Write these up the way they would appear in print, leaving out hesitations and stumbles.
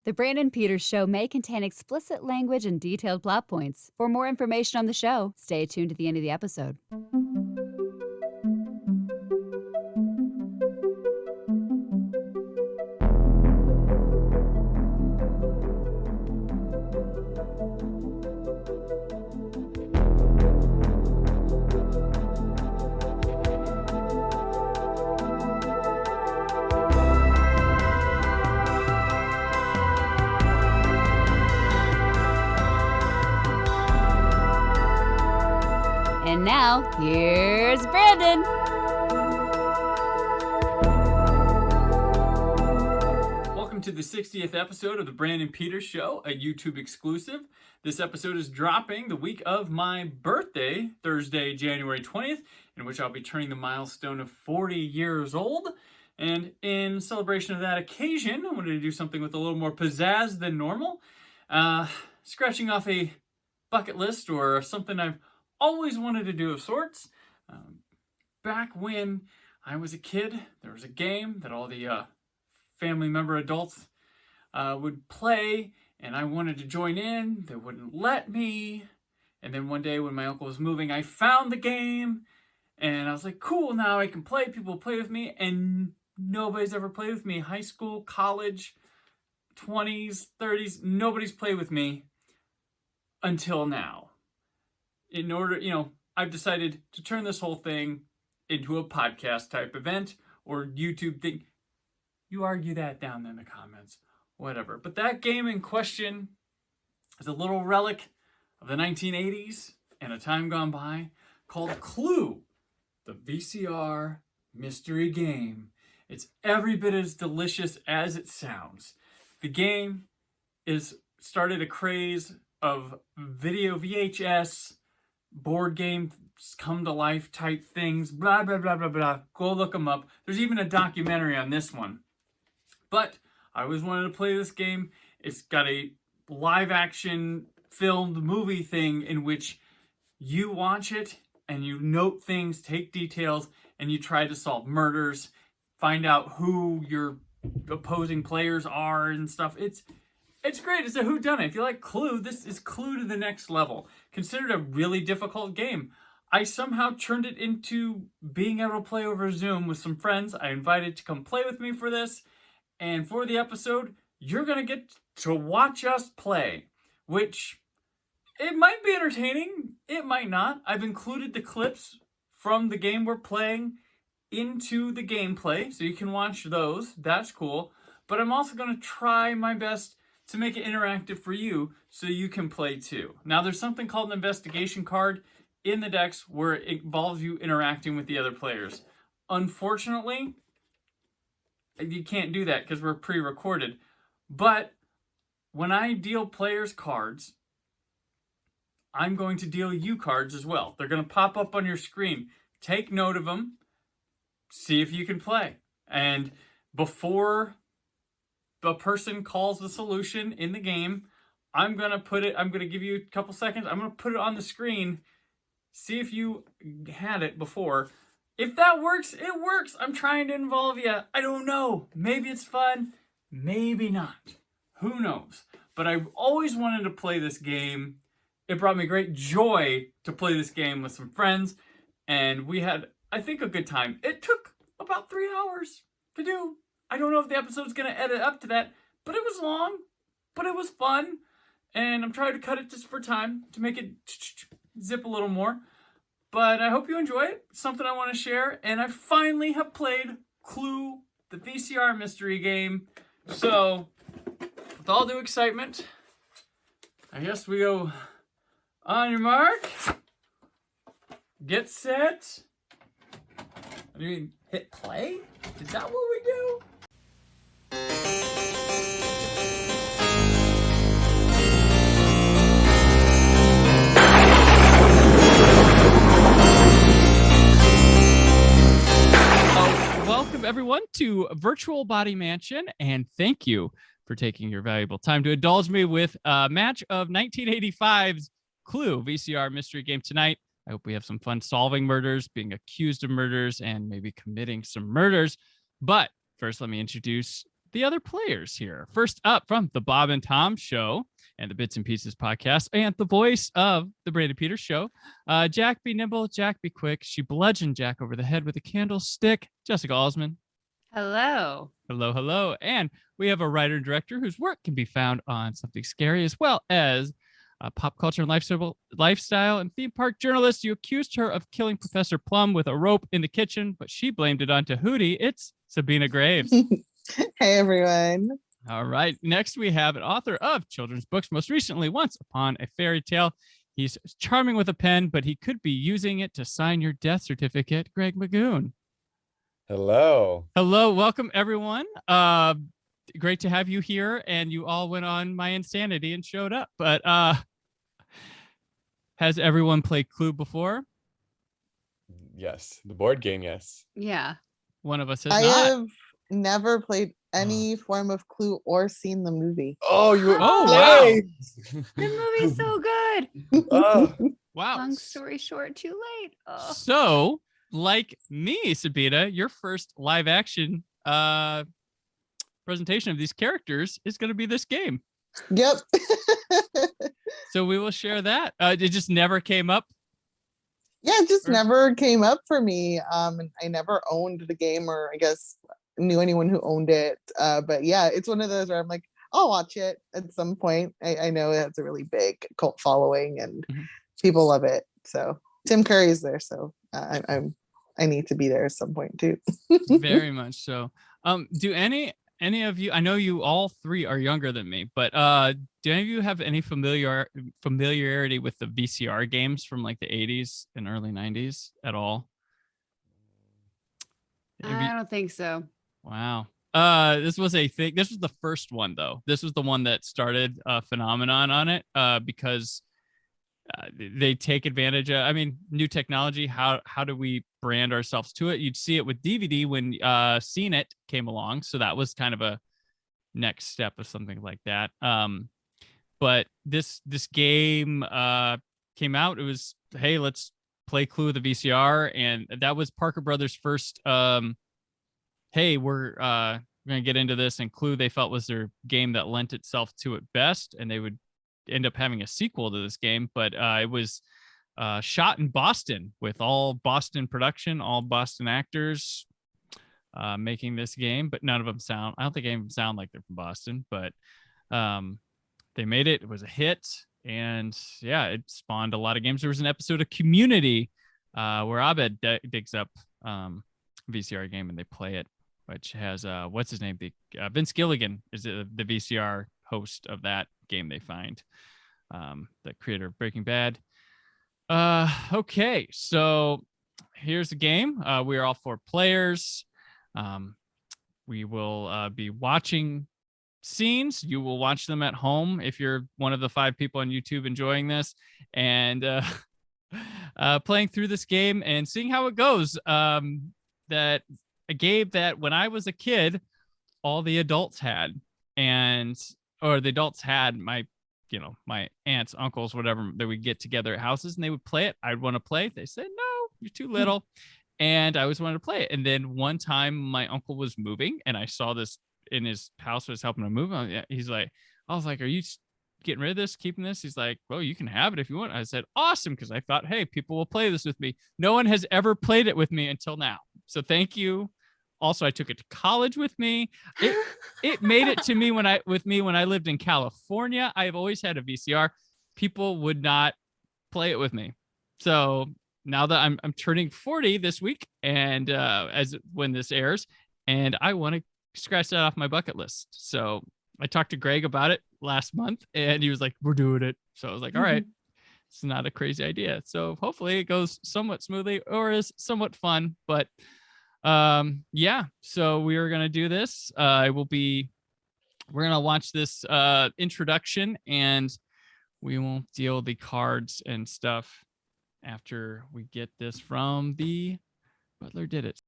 The Brandon Peters Show may contain explicit language and detailed plot points. For more information on the show, stay tuned to the end of the episode. And now, here's Brandon. Welcome to the 60th episode of the Brandon Peters Show, a YouTube exclusive. This episode is dropping the week of my birthday, Thursday, January 20th, in which I'll be turning the milestone of 40 years old. And in celebration of that occasion, I wanted to do something with a little more pizzazz than normal. Scratching off a bucket list or something I've always wanted to do of sorts. Back when I was a kid, there was a game that all the family member adults would play, and I wanted to join in. They wouldn't let me. And then one day when my uncle was moving, I found the game, and I was like, cool, now I can play. People play with me, and nobody's ever played with me. High school, college, 20s, 30s, nobody's played with me until now. In order, I've decided to turn this whole thing into a podcast type event or YouTube thing. You argue that down in the comments, whatever. But that game in question is a little relic of the 1980s and a time gone by called Clue, the VCR Mystery Game. It's every bit as delicious as it sounds. The game started a craze of video VHS board game come to life type things, blah, blah, blah, blah, blah. Go look them up. There's even a documentary on this one. But I always wanted to play this game. It's got a live action filmed movie thing in which you watch it and you note things, take details, and you try to solve murders, find out who your opposing players are and stuff. It's great. It's a whodunit. If you like Clue, this is Clue to the next level. Considered a really difficult game. I somehow turned it into being able to play over Zoom with some friends I invited to come play with me for this. And for the episode, you're going to get to watch us play, which it might be entertaining. It might not. I've included the clips from the game we're playing into the gameplay, so you can watch those. That's cool. But I'm also going to try my best to make it interactive for you so you can play too. Now, there's something called an investigation card in the decks where it involves you interacting with the other players. Unfortunately, you can't do that because we're pre-recorded. But when I deal players cards, I'm going to deal you cards as well. They're going to pop up on your screen. Take note of them. See if you can play. And before the person calls the solution in the game, I'm going to give you a couple seconds. I'm going to put it on the screen. See if you had it before. If that works, it works. I'm trying to involve you. I don't know. Maybe it's fun. Maybe not. Who knows? But I've always wanted to play this game. It brought me great joy to play this game with some friends. And we had, I think, a good time. It took about 3 hours to do. I don't know if the episode's going to edit up to that, but it was long, but it was fun, and I'm trying to cut it just for time to make it zip a little more, but I hope you enjoy it. It's something I want to share, and I finally have played Clue, the VCR Mystery Game, so with all due excitement, I guess we go on your mark, get set, I mean, hit play? Is that what we do? Welcome, everyone, to Virtual Body Mansion, and thank you for taking your valuable time to indulge me with a match of 1985's Clue VCR Mystery Game tonight. I hope we have some fun solving murders, being accused of murders, and maybe committing some murders. But first, let me introduce the other players here. First up from the Bob and Tom Show and the Bits and Pieces podcast, and the voice of the Brandon Peters Show, Jack Be Nimble, Jack Be Quick. She bludgeoned Jack over the head with a candlestick. Jessica Alsman. Hello. Hello, hello. And we have a writer and director whose work can be found on Something Scary, as well as pop culture and lifestyle and theme park journalist. You accused her of killing Professor Plum with a rope in the kitchen, but she blamed it on Tahuti. It's Sabina Graves. Hey, everyone. All right. Next, we have an author of children's books, most recently Once Upon a Fairy Tale. He's charming with a pen, but he could be using it to sign your death certificate. Greg McGoon. Hello. Hello. Welcome, everyone. Great to have you here. And you all went on my insanity and showed up. But has everyone played Clue before? Yes. The board game, yes. Yeah. One of us has I not. have never played any form of Clue or seen the movie. Oh, you were Oh, wow. The movie's so good. Oh, Wow. Long story short, too late. Oh. So, like me, Sabina, your first live action presentation of these characters is going to be this game. Yep. So we will share that. It just never came up. Yeah, it just Or- never came up for me. And I never owned the game, or I guess knew anyone who owned it. But yeah, it's one of those where I'm like, I'll watch it at some point. I know it has a really big cult following and Mhm. people love it. So Tim Curry's there, so I need to be there at some point too. Very much so. Do any of you, I know you all three are younger than me, but do any of you have any familiarity with the VCR games from like the 80s and early 90s at all? Have you- I don't think so. Wow. This was a thing. This was the first one, though. This was the one that started a phenomenon on it because they take advantage of, I mean, new technology. How do we brand ourselves to it? You'd see it with DVD when Seen It came along. So that was kind of a next step of something like that. But this game came out. It was, hey, let's play Clue with the VCR. And that was Parker Brothers' first hey, we're going to get into this. And Clue, they felt, was their game that lent itself to it best. And they would end up having a sequel to this game. But it was shot in Boston with all Boston production, all Boston actors making this game. But none of them sound, I don't think any of them sound like they're from Boston. But they made it. It was a hit. And yeah, it spawned a lot of games. There was an episode of Community where Abed digs up VCR game and they play it, which has what's his name? Vince Gilligan is the VCR host of that game. They find the creator of Breaking Bad. Okay, so here's the game. We are all 4 players. We will be watching scenes. You will watch them at home if you're one of the 5 people on YouTube enjoying this, and playing through this game and seeing how it goes. That a game that when I was a kid, all the adults had, or the adults had my aunts, uncles, whatever, that would get together at houses and they would play it. I'd want to play it. They said, no, you're too little. And I always wanted to play it. And then one time my uncle was moving and I saw this in his house, was helping him move. He's like, I was like, are you getting rid of this, keeping this? He's like, well, you can have it if you want. I said, awesome. Cause I thought, hey, people will play this with me. No one has ever played it with me until now. So thank you. Also, I took it to college with me. It made it to me when I lived in California. I've always had a VCR. People would not play it with me. So now that I'm turning 40 this week, and when this airs, and I want to scratch that off my bucket list. So I talked to Greg about it last month, and he was like, "We're doing it." So I was like, "All right, it's not a crazy idea." So hopefully it goes somewhat smoothly or is somewhat fun, but. Yeah, so we are going to do this. We're going to watch this introduction, and we will deal the cards and stuff after we get this from the Butler Did It.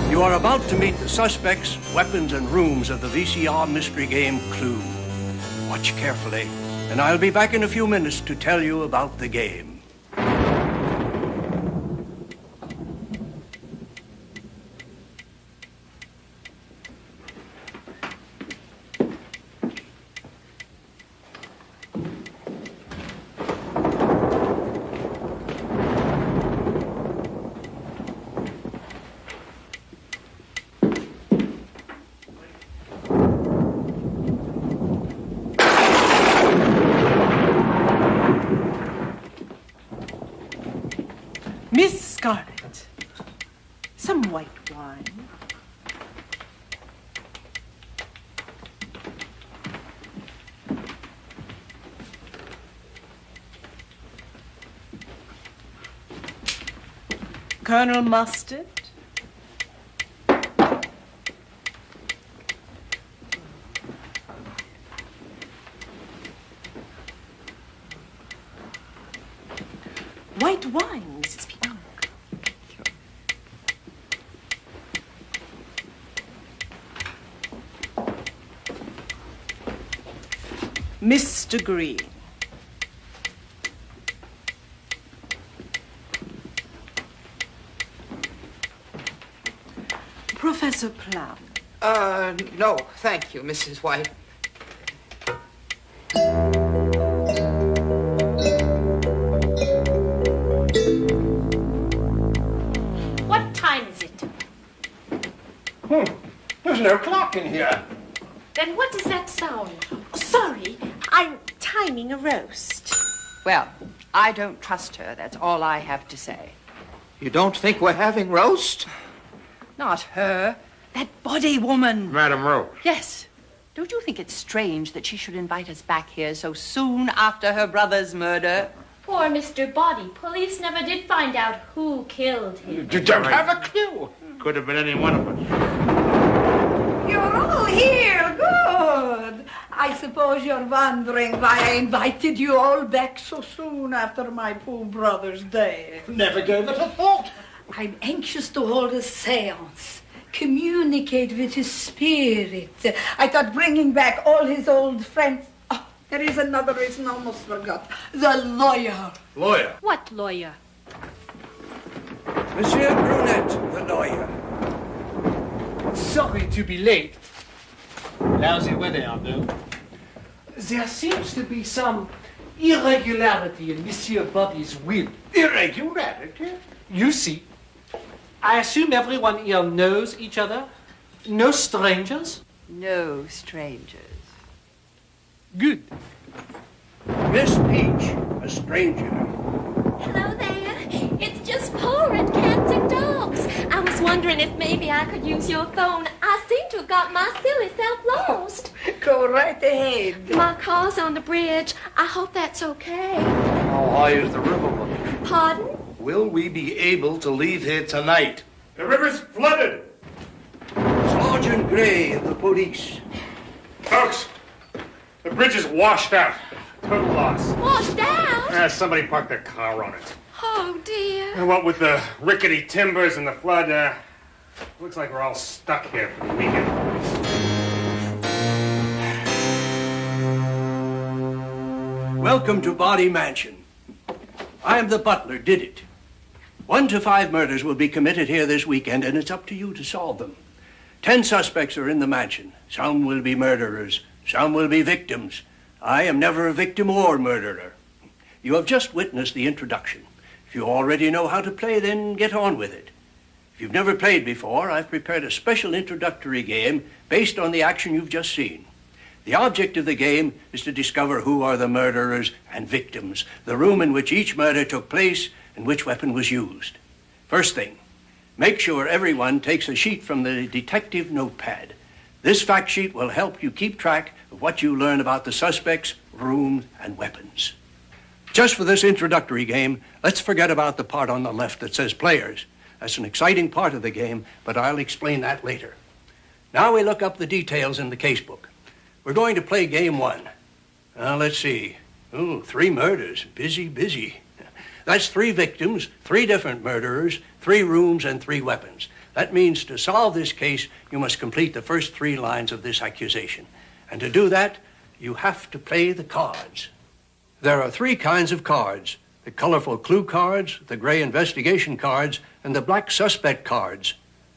You are about to meet the suspects, weapons, and rooms of the VCR Mystery Game Clue. Watch carefully, and I'll be back in a few minutes to tell you about the game. Colonel Mustard? White wine, Mrs. Pinon. Mr. Green. Professor Plum. No, thank you, Mrs. White. What time is it? There's no clock in here. Then what does that sound? Sorry, I'm timing a roast. Well, I don't trust her. That's all I have to say. You don't think we're having roast? Not her. That body woman. Madam Rose. Yes. Don't you think it's strange that she should invite us back here so soon after her brother's murder? Poor Mr. Body. Police never did find out who killed him. You don't have a clue. Could have been any one of us. You're all here. Good. I suppose you're wondering why I invited you all back so soon after my poor brother's death. Never gave it a thought. I'm anxious to hold a seance, communicate with his spirit. I thought bringing back all his old friends. Oh, there is another reason I almost forgot. The lawyer. Lawyer. What lawyer? Monsieur Brunette, the lawyer. Sorry to be late. Lousy weather out there. There seems to be some irregularity in Monsieur Bobby's will. Irregularity? You see, I assume everyone here knows each other? No strangers? No strangers. Good. Miss Peach, a stranger. Hello there. It's just horrid cats and dogs. I was wondering if maybe I could use your phone. I seem to have got my silly self lost. Go right ahead. My car's on the bridge. I hope that's okay. How high is the river looking? Pardon? Will we be able to leave here tonight? The river's flooded. Sergeant Gray of the police. Folks, the bridge is washed out. Total loss. Washed out? Somebody parked their car on it. Oh, dear. And what with the rickety timbers and the flood, looks like we're all stuck here for the weekend. Welcome to Body Mansion. I am the butler, did it. 1 to 5 murders will be committed here this weekend, and it's up to you to solve them. 10 suspects are in the mansion. Some will be murderers, some will be victims. I am never a victim or murderer. You have just witnessed the introduction. If you already know how to play, then get on with it. If you've never played before, I've prepared a special introductory game based on the action you've just seen. The object of the game is to discover who are the murderers and victims, the room in which each murder took place, and which weapon was used. First thing, make sure everyone takes a sheet from the detective notepad. This fact sheet will help you keep track of what you learn about the suspects, rooms, and weapons. Just for this introductory game, let's forget about the part on the left that says players. That's an exciting part of the game, but I'll explain that later. Now we look up the details in the casebook. We're going to play game 1. Let's see. 3 murders. Busy, busy. That's 3 victims, 3 different murderers, 3 rooms, and 3 weapons. That means to solve this case, you must complete the first 3 lines of this accusation. And to do that, you have to play the cards. There are 3 kinds of cards: the colorful clue cards, the gray investigation cards, and the black suspect cards.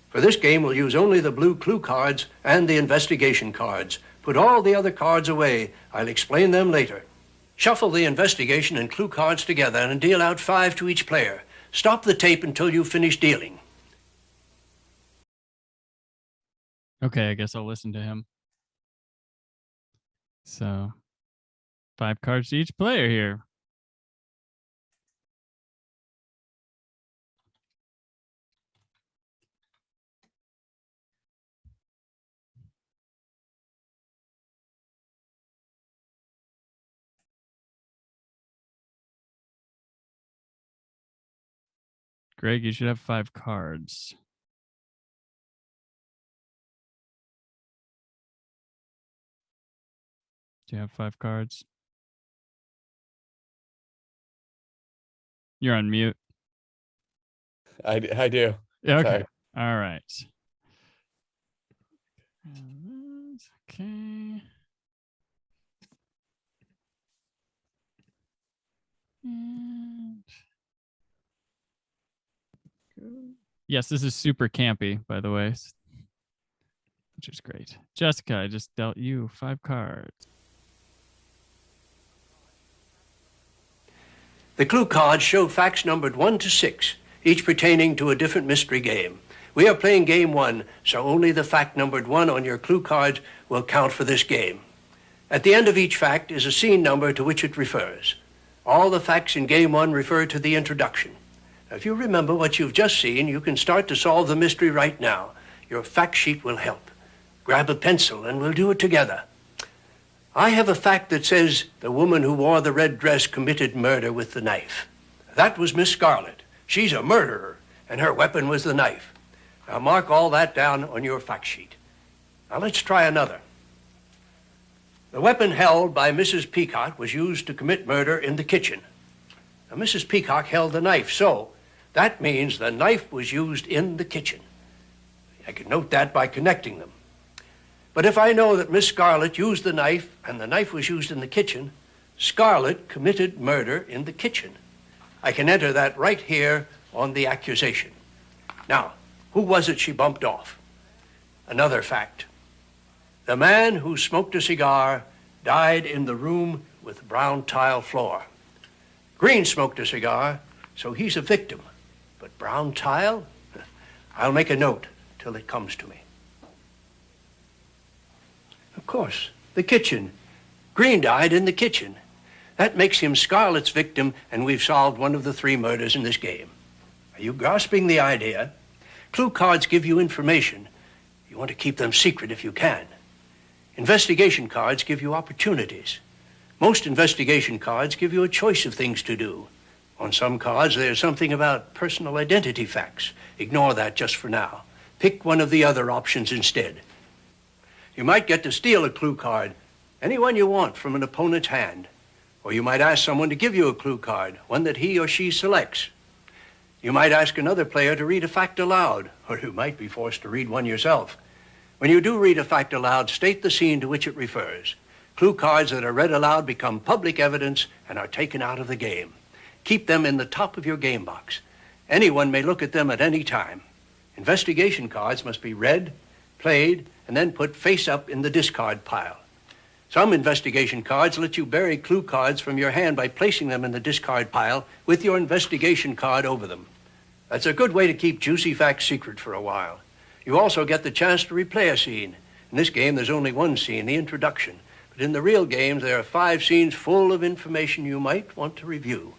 For this game, we'll use only the blue clue cards and the investigation cards. Put all the other cards away. I'll explain them later. Shuffle the investigation and clue cards together and deal out 5 to each player. Stop the tape until you finish dealing. Okay, I guess I'll listen to him. So, 5 cards to each player here. Greg, you should have 5 cards. Do you have 5 cards? You're on mute. I do. Okay. Sorry. All right. Okay. And yes, this is super campy, by the way, which is great. Jessica, I just dealt you 5 cards. The clue cards show facts numbered 1 to 6, each pertaining to a different mystery game. We are playing game 1, so only the fact numbered 1 on your clue cards will count for this game. At the end of each fact is a scene number to which it refers. All the facts in game 1 refer to the introduction. Now, if you remember what you've just seen, you can start to solve the mystery right now. Your fact sheet will help. Grab a pencil and we'll do it together. I have a fact that says the woman who wore the red dress committed murder with the knife. That was Miss Scarlet. She's a murderer, and her weapon was the knife. Now mark all that down on your fact sheet. Now let's try another. The weapon held by Mrs. Peacock was used to commit murder in the kitchen. Now Mrs. Peacock held the knife, so that means the knife was used in the kitchen. I can note that by connecting them. But if I know that Miss Scarlet used the knife and the knife was used in the kitchen, Scarlet committed murder in the kitchen. I can enter that right here on the accusation. Now, who was it she bumped off? Another fact. The man who smoked a cigar died in the room with brown tile floor. Green smoked a cigar, so he's a victim. But brown tile? I'll make a note till it comes to me. Of course, the kitchen. Green died in the kitchen. That makes him Scarlet's victim, and we've solved one of the 3 murders in this game. Are you grasping the idea? Clue cards give you information. You want to keep them secret if you can. Investigation cards give you opportunities. Most investigation cards give you a choice of things to do. On some cards, there's something about personal identity facts. Ignore that just for now. Pick one of the other options instead. You might get to steal a clue card, any one you want from an opponent's hand. Or you might ask someone to give you a clue card, one that he or she selects. You might ask another player to read a fact aloud, or you might be forced to read one yourself. When you do read a fact aloud, state the scene to which it refers. Clue cards that are read aloud become public evidence and are taken out of the game. Keep them in the top of your game box. Anyone may look at them at any time. Investigation cards must be read, played, and then put face up in the discard pile. Some investigation cards let you bury clue cards from your hand by placing them in the discard pile with your investigation card over them. That's a good way to keep juicy facts secret for a while. You also get the chance to replay a scene. In this game, there's only one scene, the introduction. But in the real games, there are 5 scenes full of information you might want to review.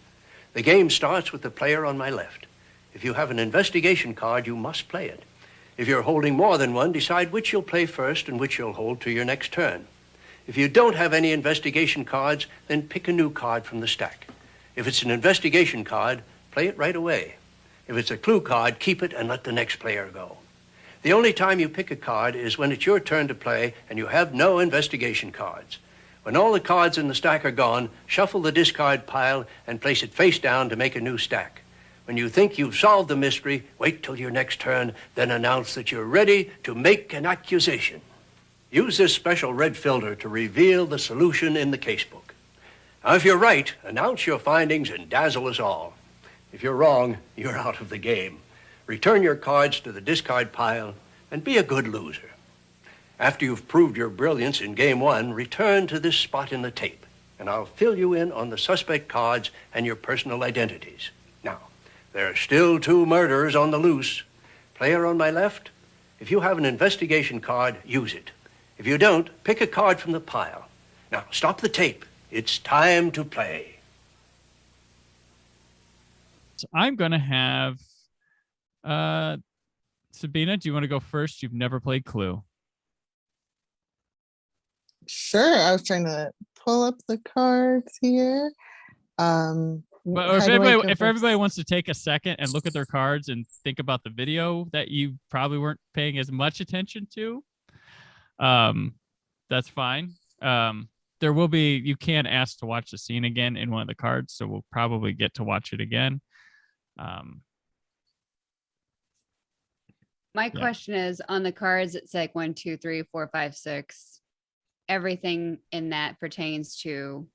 The game starts with the player on my left. If you have an investigation card, you must play it. If you're holding more than one, decide which you'll play first and which you'll hold to your next turn. If you don't have any investigation cards, then pick a new card from the stack. If it's an investigation card, play it right away. If it's a clue card, keep it and let the next player go. The only time you pick a card is when it's your turn to play and you have no investigation cards. When all the cards in the stack are gone, shuffle the discard pile and place it face down to make a new stack. When you think you've solved the mystery, wait till your next turn, then announce that you're ready to make an accusation. Use this special red filter to reveal the solution in the casebook. Now, if you're right, announce your findings and dazzle us all. If you're wrong, you're out of the game. Return your cards to the discard pile and be a good loser. After you've proved your brilliance in game 1, return to this spot in the tape, and I'll fill you in on the suspect cards and your personal identities. Now, there are still 2 murderers on the loose. Player on my left, if you have an investigation card, use it. If you don't, pick a card from the pile. Now, stop the tape. It's time to play. So I'm going to have Sabina, do you want to go first? You've never played Clue. Sure. I was trying to pull up the cards here. But How do I go if first? everybody wants to take a second and look at their cards and think about the video that you probably weren't paying as much attention to, that's fine. There will be, you can ask to watch the scene again in one of the cards, so we'll probably get to watch it again. My question is, on the cards, it's like 1, 2, 3, 4, 5, 6. Everything in that pertains to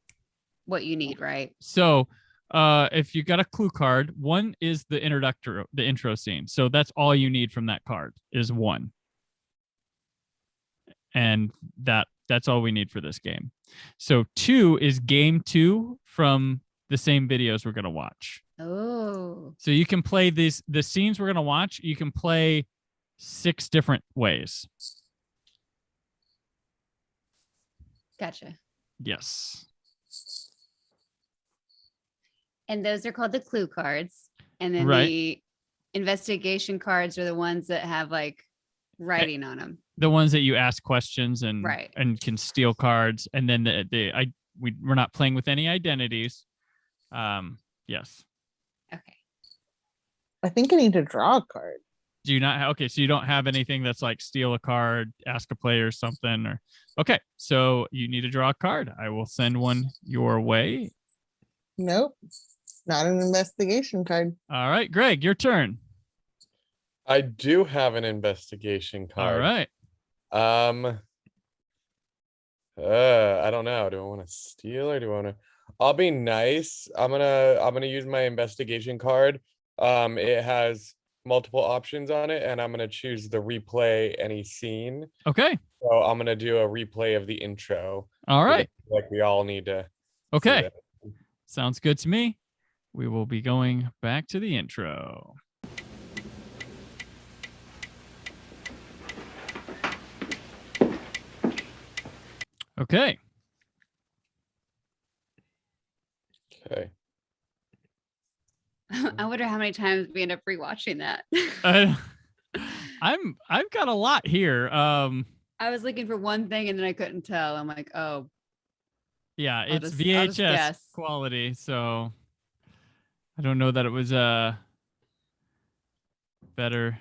what you need, right? So if you got a clue card, 1 is the intro scene. So that's all you need from that card is 1. And that's all we need for this game. So 2 is game 2 from the same videos we're going to watch. Oh. So you can play the scenes we're going to watch. You can play 6 different ways. Gotcha. Yes. And those are called the clue cards. And then Right. the investigation cards are the ones that have like writing on them. The ones that you ask questions and Right. and can steal cards, and then we're not playing with any identities. Yes. Okay. I think I need to draw a card. Do you not? Okay, so you don't have anything that's like steal a card, ask a player something, or okay. So you need to draw a card. I will send one your way. Nope. Not an investigation card. All right, Greg, your turn. I do have an investigation card. All right. I don't know. Do I want to steal or do I want to? I'll be nice. I'm gonna use my investigation card. It has multiple options on it, and I'm gonna choose the replay any scene. Okay. So I'm gonna do a replay of the intro. All right. Like we all need to. see Okay. that. Sounds good to me. We will be going back to the intro. Okay. Okay. I wonder how many times we end up rewatching that. I've got a lot here. I was looking for one thing and then I couldn't tell. I'm like, oh, Yeah, I'll it's just VHS guess. quality, so I don't know that it was better.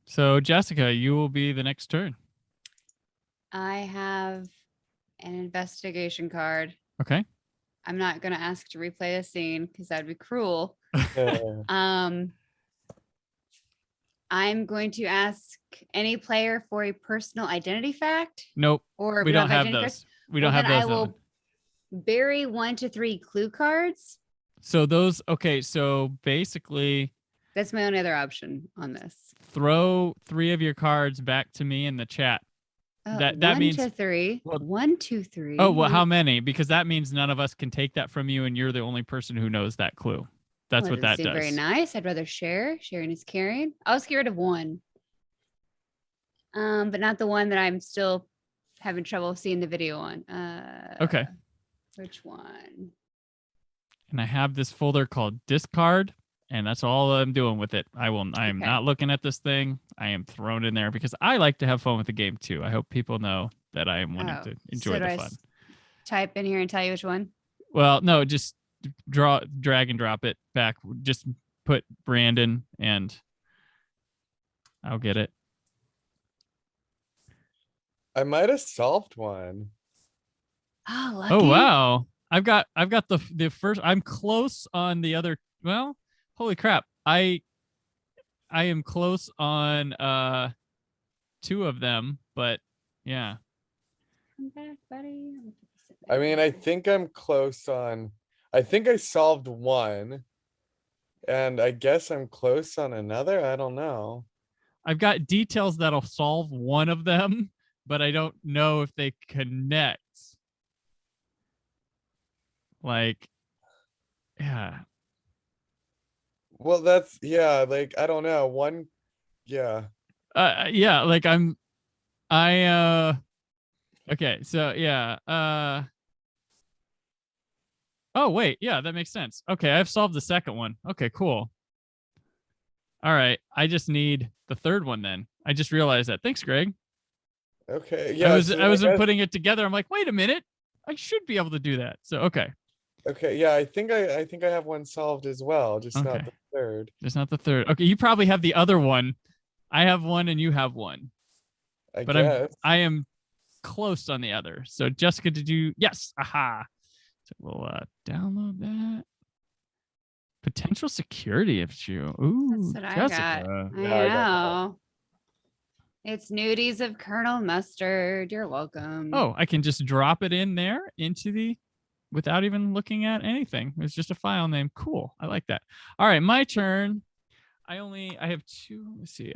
So Jessica, you will be the next turn. I have an investigation card. Okay. I'm not going to ask to replay a scene because that'd be cruel. I'm going to ask any player for a personal identity fact. Nope. Or we don't have identity those. cards. We don't Well, have then those. I will bury 1 to 3 clue cards. So those, okay, so basically That's my only other option on this. throw 3 of your cards back to me in the chat. That 1 means to 3. 1, 2, 3. Oh, well, how many? Because that means none of us can take that from you, and you're the only person who knows that clue. That's what that Seem does. very nice. I'd rather share. Sharing is caring. I was scared of 1. But not the one that I'm still having trouble seeing the video on. Okay. Which one? And I have this folder called discard, and that's all I'm doing with it. I am Okay. not looking at this thing. I am thrown in there because I like to have fun with the game too. I hope people know that I am wanting to enjoy So do the I fun. type in here and tell you which one? Well, no, just drag and drop it back. Just put Brandon and I'll get it. I might have solved one. Oh, lucky. Oh wow. I've got the first. I'm close on the other. Well, holy crap. I am close on 2 of them, but yeah. Come back, buddy. I mean, I think I'm close on. I think I solved one, and I guess I'm close on another. I don't know. I've got details that'll solve one of them, but I don't know if they connect. Like, yeah. Well, that's like I don't know. One, yeah. Yeah, like okay, so yeah. Oh wait, yeah, that makes sense. Okay, I've solved the second one. Okay, cool. All right, I just need the third one then. I just realized that. Thanks, Greg. Okay, yeah. I wasn't putting it together. I'm like, wait a minute. I should be able to do that. So okay. Okay, yeah, I think I have one solved as well, just not Okay. the third. Just not the third. Okay, you probably have the other one. I have one and you have one. I But guess. I am close on the other. So Jessica, did you? Yes. Aha. So we'll download that. Potential security issue. Ooh, That's what Jessica. I got. I know. It's nudies of Colonel Mustard. You're welcome. Oh, I can just drop it in there into the without even looking at anything. It's just a file name. Cool. I like that. All right, my turn. I have two. Let's see.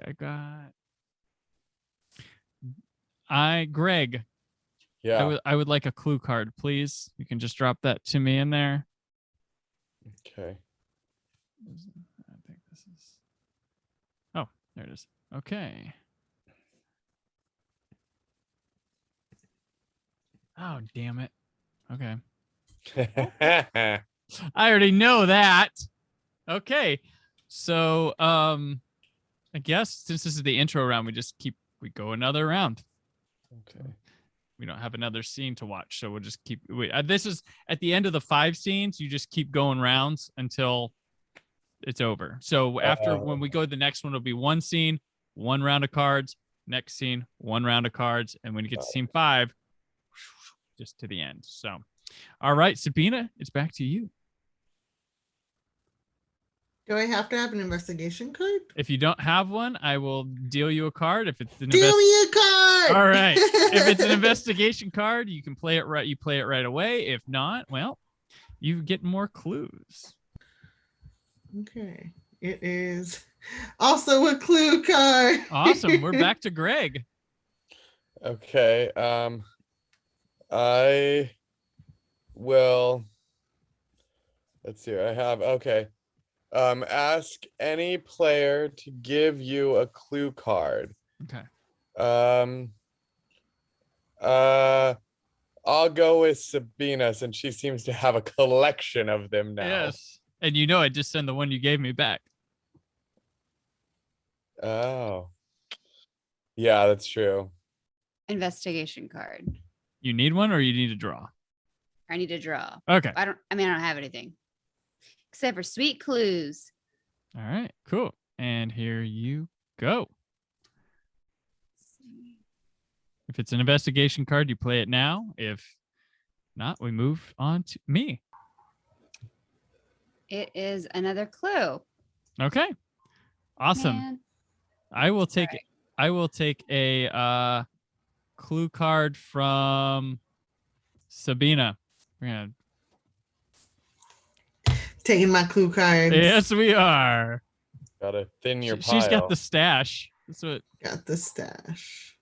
Greg. Yeah. I would like a clue card, please. You can just drop that to me in there. Okay. I think this is. Oh, there it is. Okay. Oh, damn it. Okay. I already know that. Okay. So, I guess since this is the intro round, we go another round. Okay. We don't have another scene to watch, so we'll just keep. This is at the end of the 5 scenes. You just keep going rounds until it's over. So after when we go to the next one, it'll be 1 scene, 1 round of cards. Next scene, 1 round of cards, and when you get to scene 5, just to the end. So, all right, Sabina, it's back to you. Do I have to have an investigation card? If you don't have one, I will deal you a card. If it's an deal me a card. All right. If it's an investigation card, you can play it right. You play it right away. If not, well, you get more clues. Okay. It is also a clue card. Awesome. We're back to Greg. Okay. I will. Let's see. I have. Okay. Ask any player to give you a clue card. Okay. I'll go with Sabina since she seems to have a collection of them now. Yes. And you know I just send the one you gave me back. Oh. Yeah, that's true. Investigation card. You need one or you need to draw? I need to draw. Okay. I don't have anything. Except for sweet clues. All right, cool. And here you go. If it's an investigation card, you play it now. If not, we move on to me. It is another clue. Okay. Awesome. Man. I will take a clue card from Sabina. We're gonna taking my clue cards. Yes, we are. Gotta thin your pile. She's got the stash. That's what. Got the stash.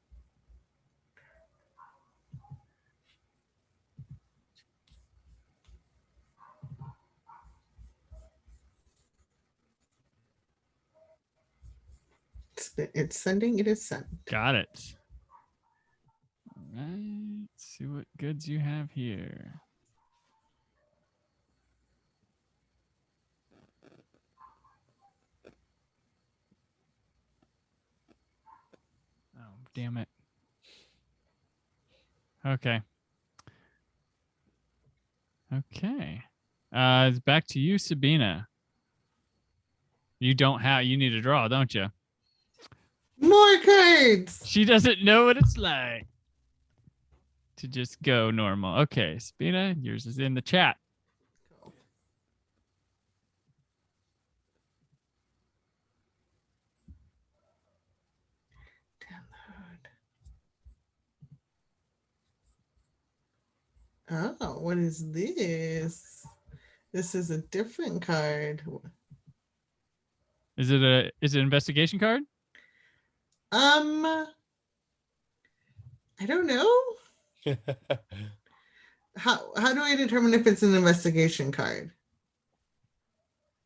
It's sending. It is sent. Got it. All right. Let's see what goods you have here. Oh, damn it. Okay. Okay. It's back to you, Sabina. You need to draw, don't you? More cards. She doesn't know what it's like to just go normal. Okay, Sabina, yours is in the chat. Oh, what is this? This is a different card. Is it an investigation card? I don't know. How do I determine if it's an investigation card?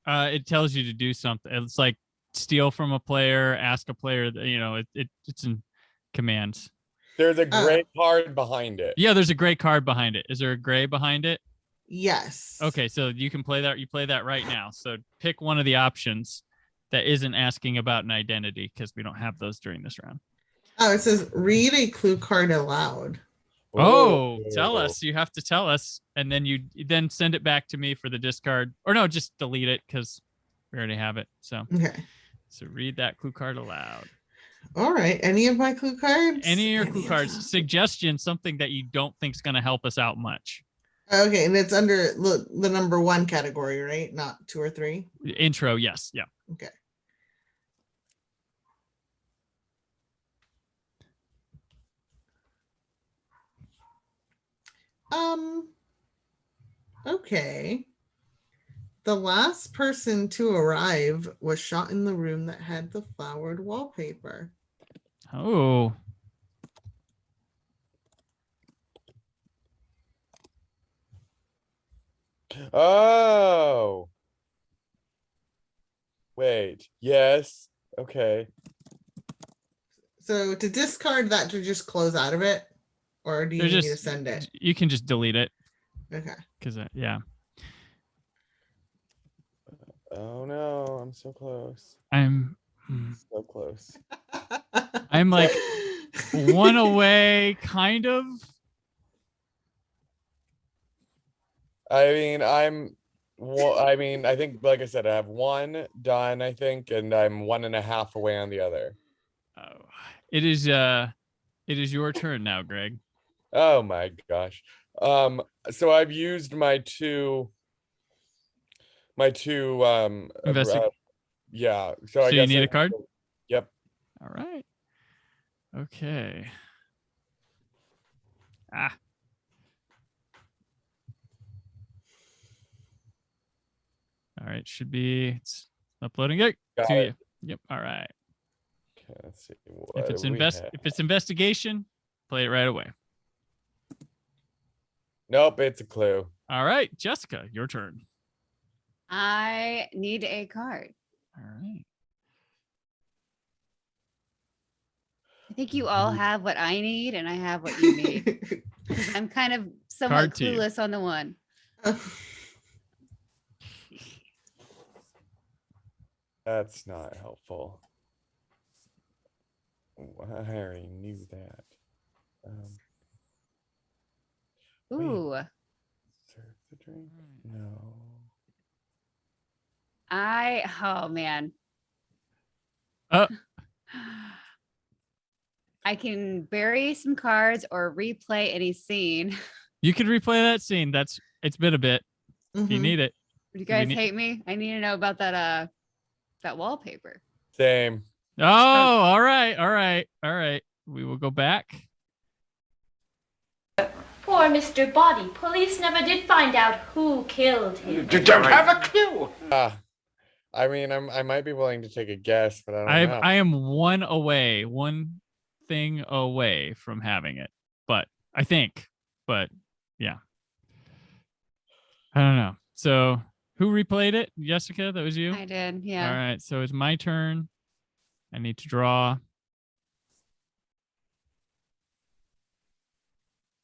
It tells you to do something. It's like steal from a player, ask a player. It's in commands. There's a gray card behind it. Yeah, there's a gray card behind it. Is there a gray behind it? Yes. Okay, so you can play that. You play that right now. So pick one of the options that isn't asking about an identity because we don't have those during this round. Oh, it says read a clue card aloud. Oh, tell us. You have to tell us, and then you then send it back to me for the discard. Or no, just delete it because we already have it. So, Okay. So read that clue card aloud. All right. Any of my clue cards? Any of your clue cards. Suggestion, something that you don't think is going to help us out much. Okay, and it's under the number 1 category, right? Not 2 or 3? Intro, yes. Yeah. Okay. Okay. The last person to arrive was shot in the room that had the flowered wallpaper. Oh. Oh. Wait. Yes. Okay. So to discard that, to just close out of it, or do you need me to send it? You can just delete it. Okay. Because yeah. Oh no, I'm so close. I'm so close. I'm like 1 away, kind of. I mean, I think, like I said, I have 1 done, I think, and I'm 1.5 away on the other. Oh, it is your turn now, Greg. Oh my gosh. So I've used my two yeah. So I you guess need a card? Yep. All right. Okay. Ah. All right, should be it's uploading it Got to it. you. Yep. All right. Okay, let's see. If it's investigation, play it right away. Nope, it's a clue. All right, Jessica, your turn. I need a card. All right. I think you all have what I need, and I have what you need. I'm kind of somewhat clueless on the one. That's not helpful. I already knew that. Ooh. Wait. Serve the drink? No. Oh man. I can bury some cards or replay any scene. You can replay that scene. It's been a bit. If you need it. You guys hate me? I need to know about that wallpaper. Same. Oh, all right. We will go back. Poor Mr. Body. Police never did find out who killed him. You don't have a clue. I mean, I might be willing to take a guess, but I don't know. I am 1 away, 1 thing away from having it. But yeah. I don't know. So who replayed it? Jessica, that was you? I did, yeah. All right, so it's my turn. I need to draw.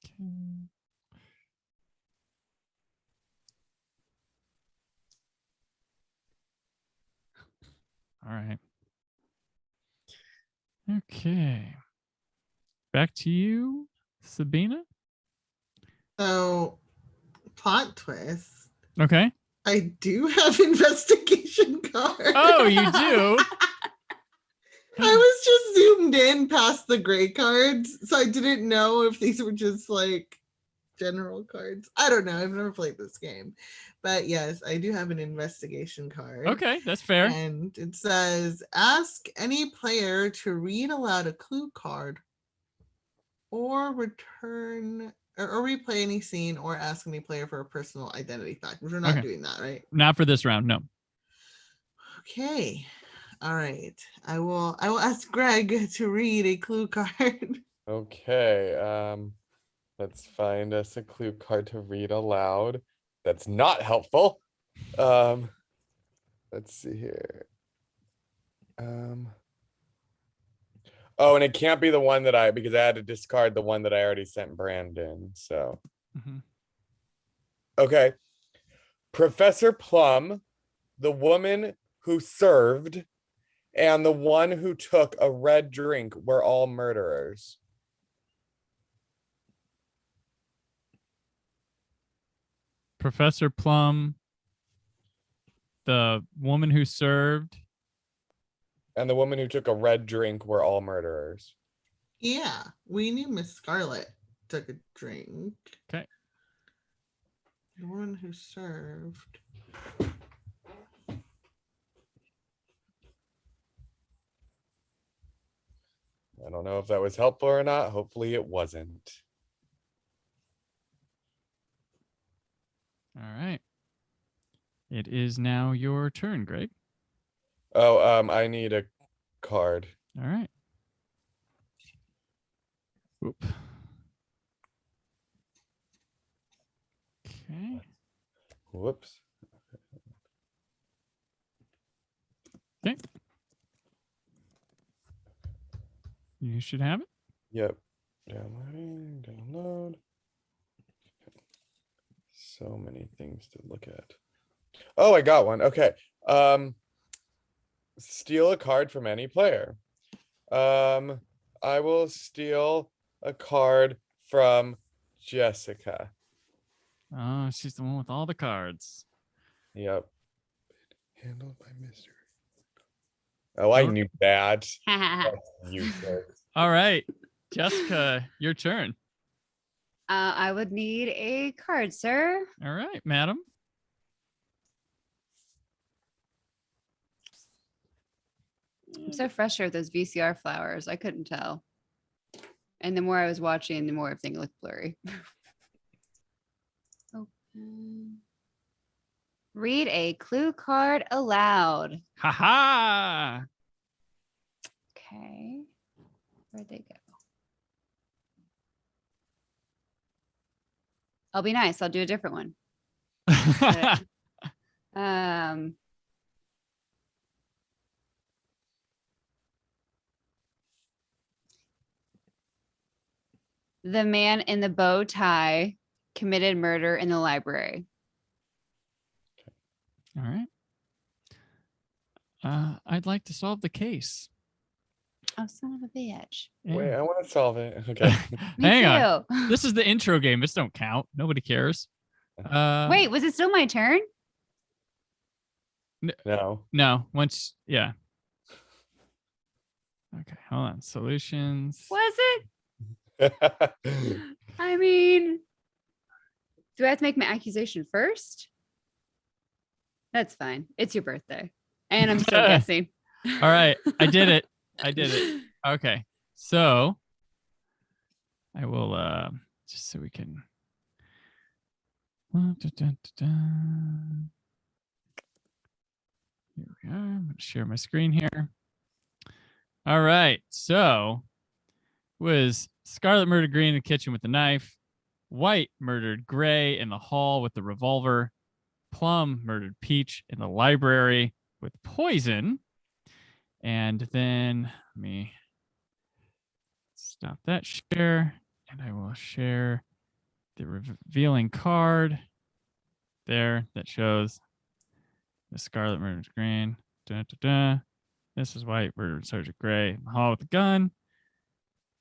Okay. All right. Okay. Back to you, Sabina. So, plot twist. Okay. I do have investigation card. Oh, you do? I was just zoomed in past the gray cards, so I didn't know if these were just like general cards. I don't know. I've never played this game. But yes, I do have an investigation card. Okay, that's fair. And it says, ask any player to read aloud a clue card or return or replay any scene or ask any player for a personal identity fact. We're not doing that, right? Not for this round, no. Okay. All right. I will ask Greg to read a clue card. Okay. Let's find us a clue card to read aloud. That's not helpful. Let's see here. Oh, and it can't be the one that because I had to discard the one that I already sent Brandon. So, Okay. Professor Plum, the woman who served, and the one who took a red drink were all murderers. Professor Plum, the woman who served, and the woman who took a red drink were all murderers. Yeah, we knew Miss Scarlet took a drink. Okay. The woman who served. I don't know if that was helpful or not. Hopefully it wasn't. All right. It is now your turn, Greg. Oh, I need a card. All right. Oop. Okay. Whoops. Okay. You should have it. Yep. Download. So many things to look at. Oh, I got one. Okay. Steal a card from any player. I will steal a card from Jessica. Oh, she's the one with all the cards. Yep. Handled by mystery. Oh, I knew that. That's useless. All right. Jessica, your turn. I would need a card, sir. All right, madam. I'm so frustrated with those VCR flowers. I couldn't tell. And the more I was watching, the more everything looked blurry. Open. Read a clue card aloud. Ha ha. Okay. Where'd they go? I'll be nice. I'll do a different one. But, the man in the bow tie committed murder in the library. All right. I'd like to solve the case. Oh, son of a bitch. Yeah. Wait, I want to solve it. Okay. Hang on. This is the intro game. This don't count. Nobody cares. Wait, was it still my turn? No. No. Once, yeah. Okay, hold on. Solutions. Was it? I mean, do I have to make my accusation first? That's fine. It's your birthday. And I'm still guessing. All right. I did it. I did it. Okay. So I will just so we can Here we are. I'm going to share my screen here. All right. So was Scarlet murdered Green in the kitchen with the knife. White murdered Gray in the hall with the revolver. Plum murdered Peach in the library with poison. And then let me stop that share. And I will share the revealing card there that shows the Scarlet murders Green. Da, da, da. This is White murdered Sergeant Gray in the hall with a gun.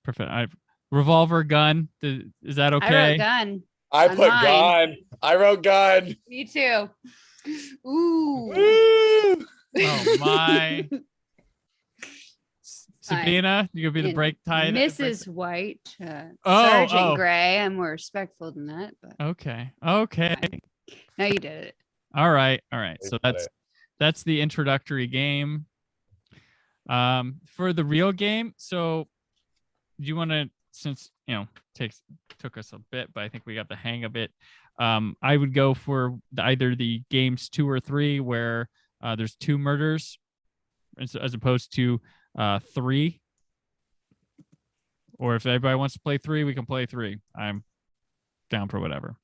Perfect. Revolver, gun. Is that okay? I wrote gun. I put gun. I wrote gun. Me too. Ooh. Woo! Oh my. Sabina, you gonna be the break tie? Mrs. White, Sergeant Gray. I'm more respectful than that. But okay. Okay. No, you did it. All right. All right. So that's the introductory game. For the real game, so do you want to, since took us a bit, but I think we got the hang of it. I would go for either the games 2 or 3 where there's 2 murders as opposed to 3. Or if everybody wants to play 3, we can play 3. I'm down for whatever.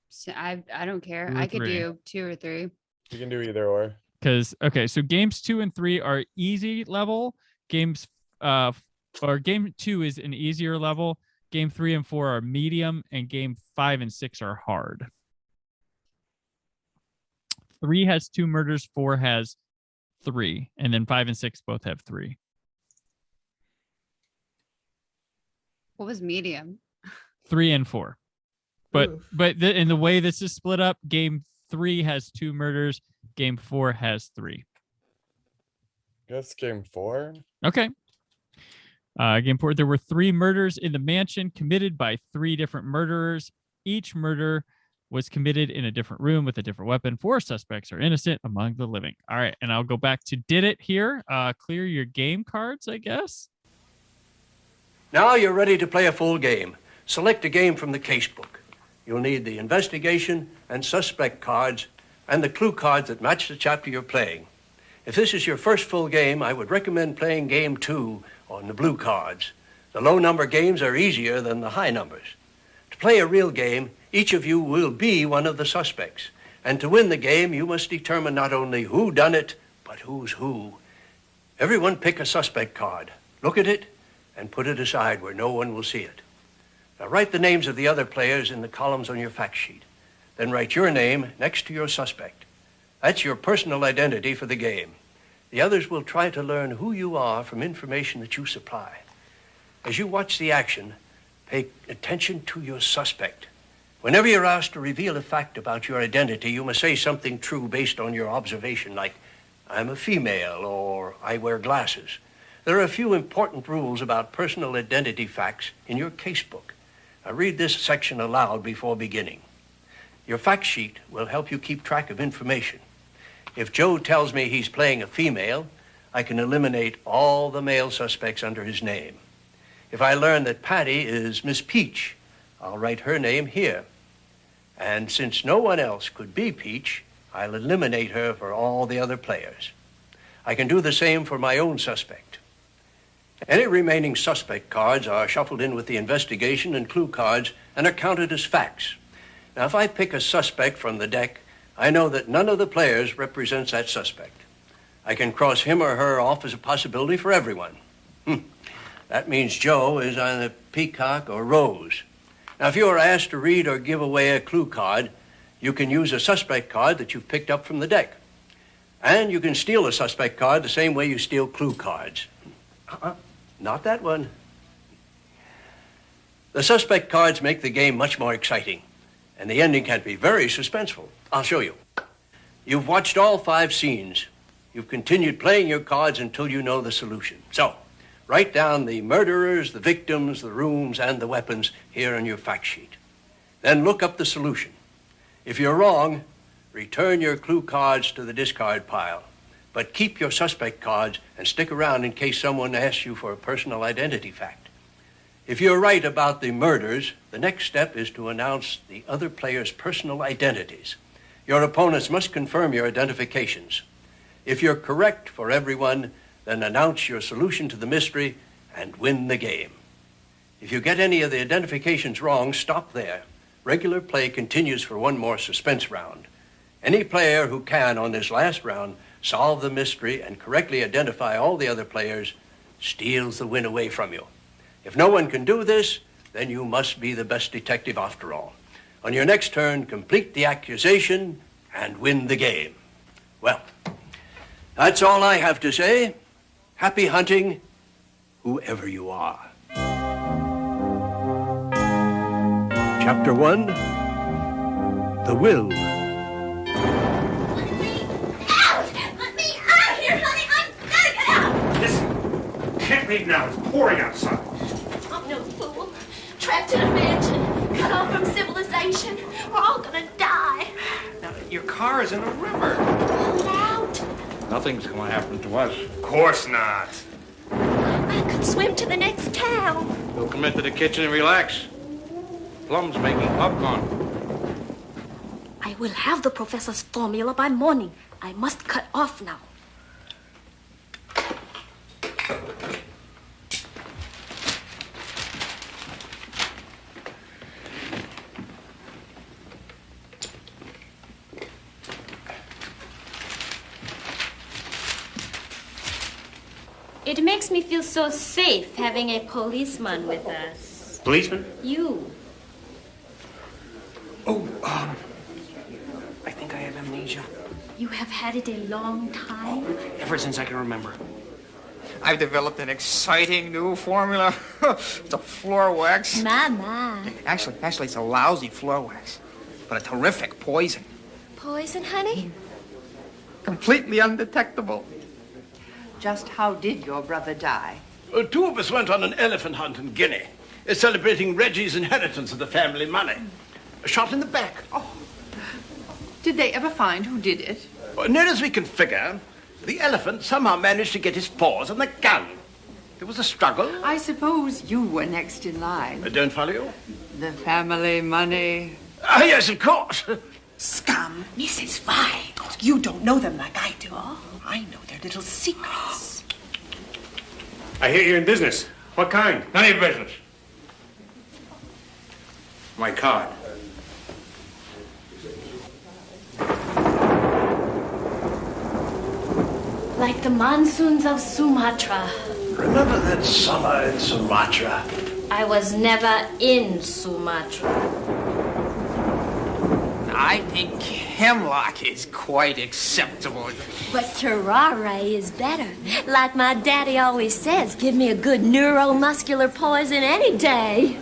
So I don't care. 2 or I could 3. do 2 or 3. You can do either or. So games 2 and 3 are easy level. Game 2 is an easier level. Game 3 and 4 are medium, and game 5 and 6 are hard. 3 has 2 murders, 4 has 3, and then 5 and 6 both have 3. What was medium? 3 and 4. But in the way this is split up, game 3 has 2 murders. Game 4 has 3. Guess game 4. Okay. Game 4, there were 3 murders in the mansion committed by 3 different murderers. Each murder was committed in a different room with a different weapon. 4 suspects are innocent among the living. All right, and I'll go back to did it here. Clear your game cards, I guess. Now you're ready to play a full game. Select a game from the casebook. You'll need the investigation and suspect cards and the clue cards that match the chapter you're playing. If this is your first full game, I would recommend playing game 2 on the blue cards. The low number games are easier than the high numbers. To play a real game, each of you will be one of the suspects. And to win the game, you must determine not only who done it, but who's who. Everyone pick a suspect card. Look at it and put it aside where no one will see it. Now write the names of the other players in the columns on your fact sheet. Then write your name next to your suspect. That's your personal identity for the game. The others will try to learn who you are from information that you supply. As you watch the action, pay attention to your suspect. Whenever you're asked to reveal a fact about your identity, you must say something true based on your observation, like, I'm a female, or I wear glasses. There are a few important rules about personal identity facts in your casebook. Now read this section aloud before beginning. Your fact sheet will help you keep track of information. If Joe tells me he's playing a female, I can eliminate all the male suspects under his name. If I learn that Patty is Miss Peach, I'll write her name here. And since no one else could be Peach, I'll eliminate her for all the other players. I can do the same for my own suspect. Any remaining suspect cards are shuffled in with the investigation and clue cards and are counted as facts. Now, if I pick a suspect from the deck, I know that none of the players represents that suspect. I can cross him or her off as a possibility for everyone. That means Joe is either Peacock or Rose. Now, if you are asked to read or give away a clue card, you can use a suspect card that you've picked up from the deck. And you can steal a suspect card the same way you steal clue cards. Not that one. The suspect cards make the game much more exciting, and the ending can be very suspenseful. I'll show you. You've watched all 5 scenes. You've continued playing your cards until you know the solution. So, write down the murderers, the victims, the rooms, and the weapons here on your fact sheet. Then look up the solution. If you're wrong, return your clue cards to the discard pile. But keep your suspect cards and stick around in case someone asks you for a personal identity fact. If you're right about the murders, the next step is to announce the other players' personal identities. Your opponents must confirm your identifications. If you're correct for everyone, then announce your solution to the mystery and win the game. If you get any of the identifications wrong, stop there. Regular play continues for one more suspense round. Any player who can, on this last round, solve the mystery and correctly identify all the other players steals the win away from you. If no one can do this, then you must be the best detective after all. On your next turn, complete the accusation and win the game. Well, that's all I have to say. Happy hunting, whoever you are. Chapter 1, The Will. Can't leave now. It's pouring outside. I'm no fool. Trapped in a mansion, cut off from civilization. We're all gonna die. Now, your car is in a river. Pull it out. Nothing's going to happen to us. Of course not. I could swim to the next town. We'll come into the kitchen and relax. Plum's making popcorn. I will have the professor's formula by morning. I must cut off now. It makes me feel so safe having a policeman with us. Policeman? You. Oh, I think I have amnesia. You have had it a long time? Ever since I can remember. I've developed an exciting new formula. It's a floor wax. My. Actually, it's a lousy floor wax, but a terrific poison. Poison, honey? Completely undetectable. Just how did your brother die? 2 of us went on an elephant hunt in Guinea, celebrating Reggie's inheritance of the family money. Shot in the back. Oh. Did they ever find who did it? Near as we can figure, the elephant somehow managed to get his paws on the gun. There was a struggle. I suppose you were next in line. I don't follow you. The family money. Ah, yes, of course. Scum, Mrs. Vi. You don't know them like I do. I know their little secrets. I hear you're in business. What kind? None of your business. My card. Like the monsoons of Sumatra. Remember that summer in Sumatra? I was never in Sumatra. I think hemlock is quite acceptable. But curare is better. Like my daddy always says, give me a good neuromuscular poison any day.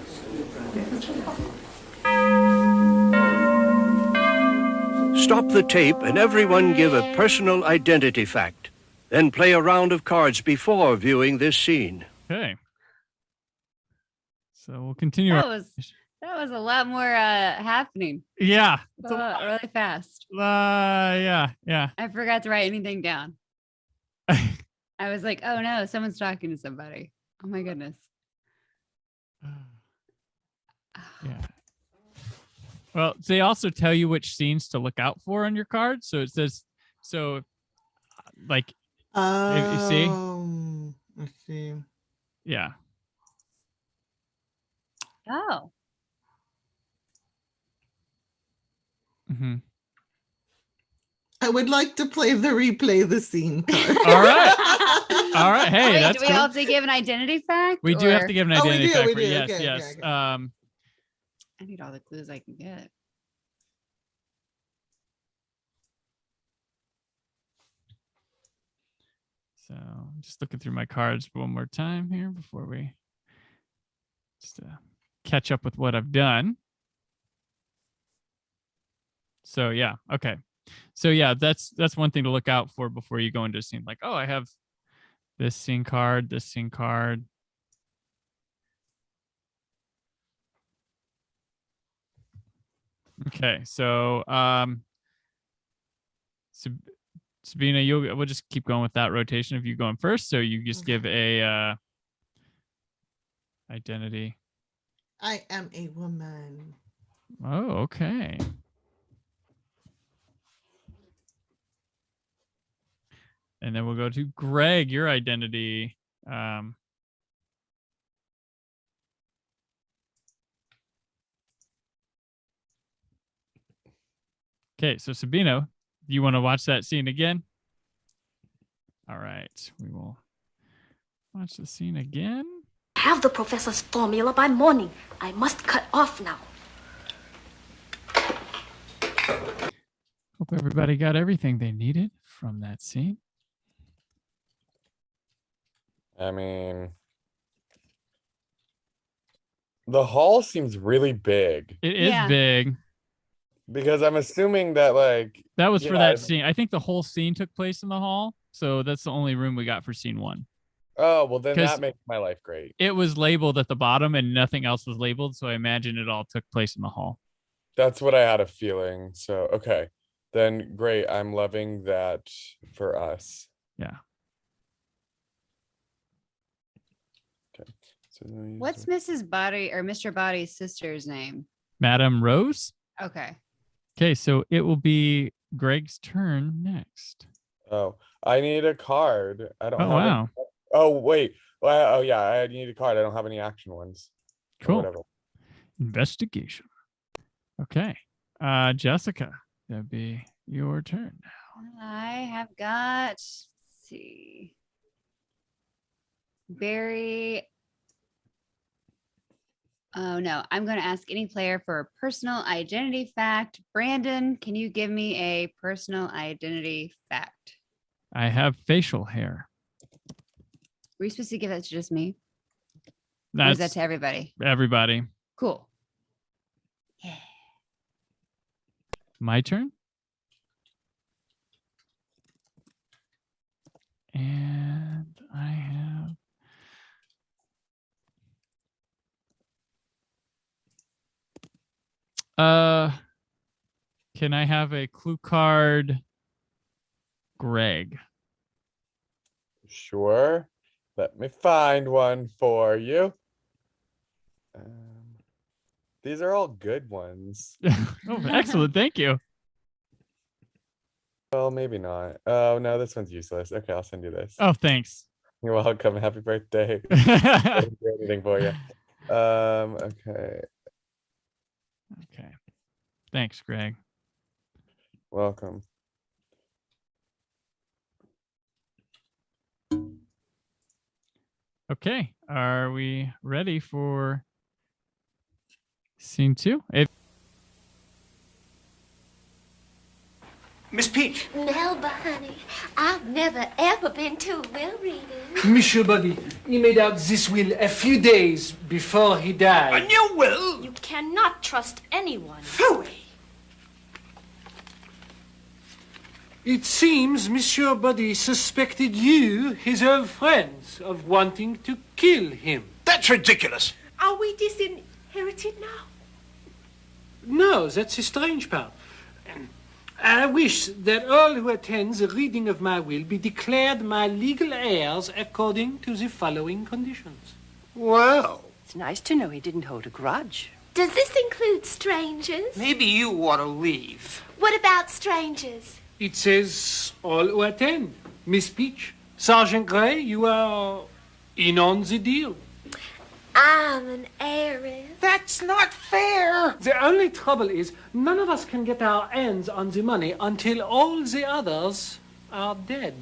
Stop the tape and everyone give a personal identity fact. Then play a round of cards before viewing this scene. Okay. So we'll continue. That was a lot more happening. Yeah. Really fast. Yeah. I forgot to write anything down. I was like, oh no, someone's talking to somebody. Oh my goodness. Yeah. Well, they also tell you which scenes to look out for on your card. So it says, like, you see? I see. Yeah. Oh. Mm-hmm. I would like to play the scene card. All right. Hey, wait, that's do we cool. all have to give an identity fact? We do have to give an identity fact. We do. Yes, Okay, yes. okay. I need all the clues I can get. So just looking through my cards one more time here before we just catch up with what I've done. So yeah, okay. So yeah, that's one thing to look out for before you go into a scene. Like, oh, I have this scene card, this scene card. Okay, so Sabina, we'll just keep going with that rotation of you going first. So you just give a identity. I am a woman. Oh, okay. And then we'll go to Greg, your identity. Okay, so Sabina, you want to watch that scene again? All right, we will watch the scene again. Have the professor's formula by morning. I must cut off now. Hope everybody got everything they needed from that scene. I mean, the hall seems really big. It is big. Because I'm assuming that, like, that was for that scene. I think the whole scene took place in the hall. So that's the only room we got for scene 1. Oh, well, then that makes my life great. It was labeled at the bottom and nothing else was labeled. So I imagine it all took place in the hall. That's what I had a feeling. So, okay. Then great. I'm loving that for us. Yeah. Okay. So what's Mrs. Body or Mr. Body's sister's name? Madam Rose. Okay. Okay, so it will be Greg's turn next. Oh, I need a card. I don't. Oh, wow. Oh, wait. Well, oh, yeah. I need a card. I don't have any action ones. Cool. Whatever. Investigation. Okay. Jessica, that'd be your turn now. I have got, let's see. Oh no, I'm going to ask any player for a personal identity fact. Brandon, can you give me a personal identity fact? I have facial hair. Were you supposed to give that to just me? Or is that That's to everybody? everybody. Cool. My turn. And I have can I have a clue card, Greg? Sure. Let me find one for you. These are all good ones. Oh, excellent. Thank you. Well, maybe not. Oh, no, this one's useless. Okay, I'll send you this. Oh, thanks. You're welcome. Happy birthday. I didn't do anything for you. Okay. Okay. Thanks, Greg. Welcome. Okay. Are we ready for scene 2? Miss Peach. Melba, honey, I've never ever been to a will reading. Monsieur Buddy, he made out this will a few days before he died. A new will? You cannot trust anyone. Phooey. It seems Monsieur Buddy suspected you, his old friends, of wanting to kill him. That's ridiculous. Are we disinherited now? No, that's the strange part. I wish that all who attend the reading of my will be declared my legal heirs according to the following conditions. Well, It's nice to know he didn't hold a grudge. Does this include strangers? maybe you ought to leave. What about strangers? It says all who attend. Miss Peach, Sergeant Gray, you are in on the deal. I'm an heiress. That's not fair. The only trouble is none of us can get our hands on the money until all the others are dead.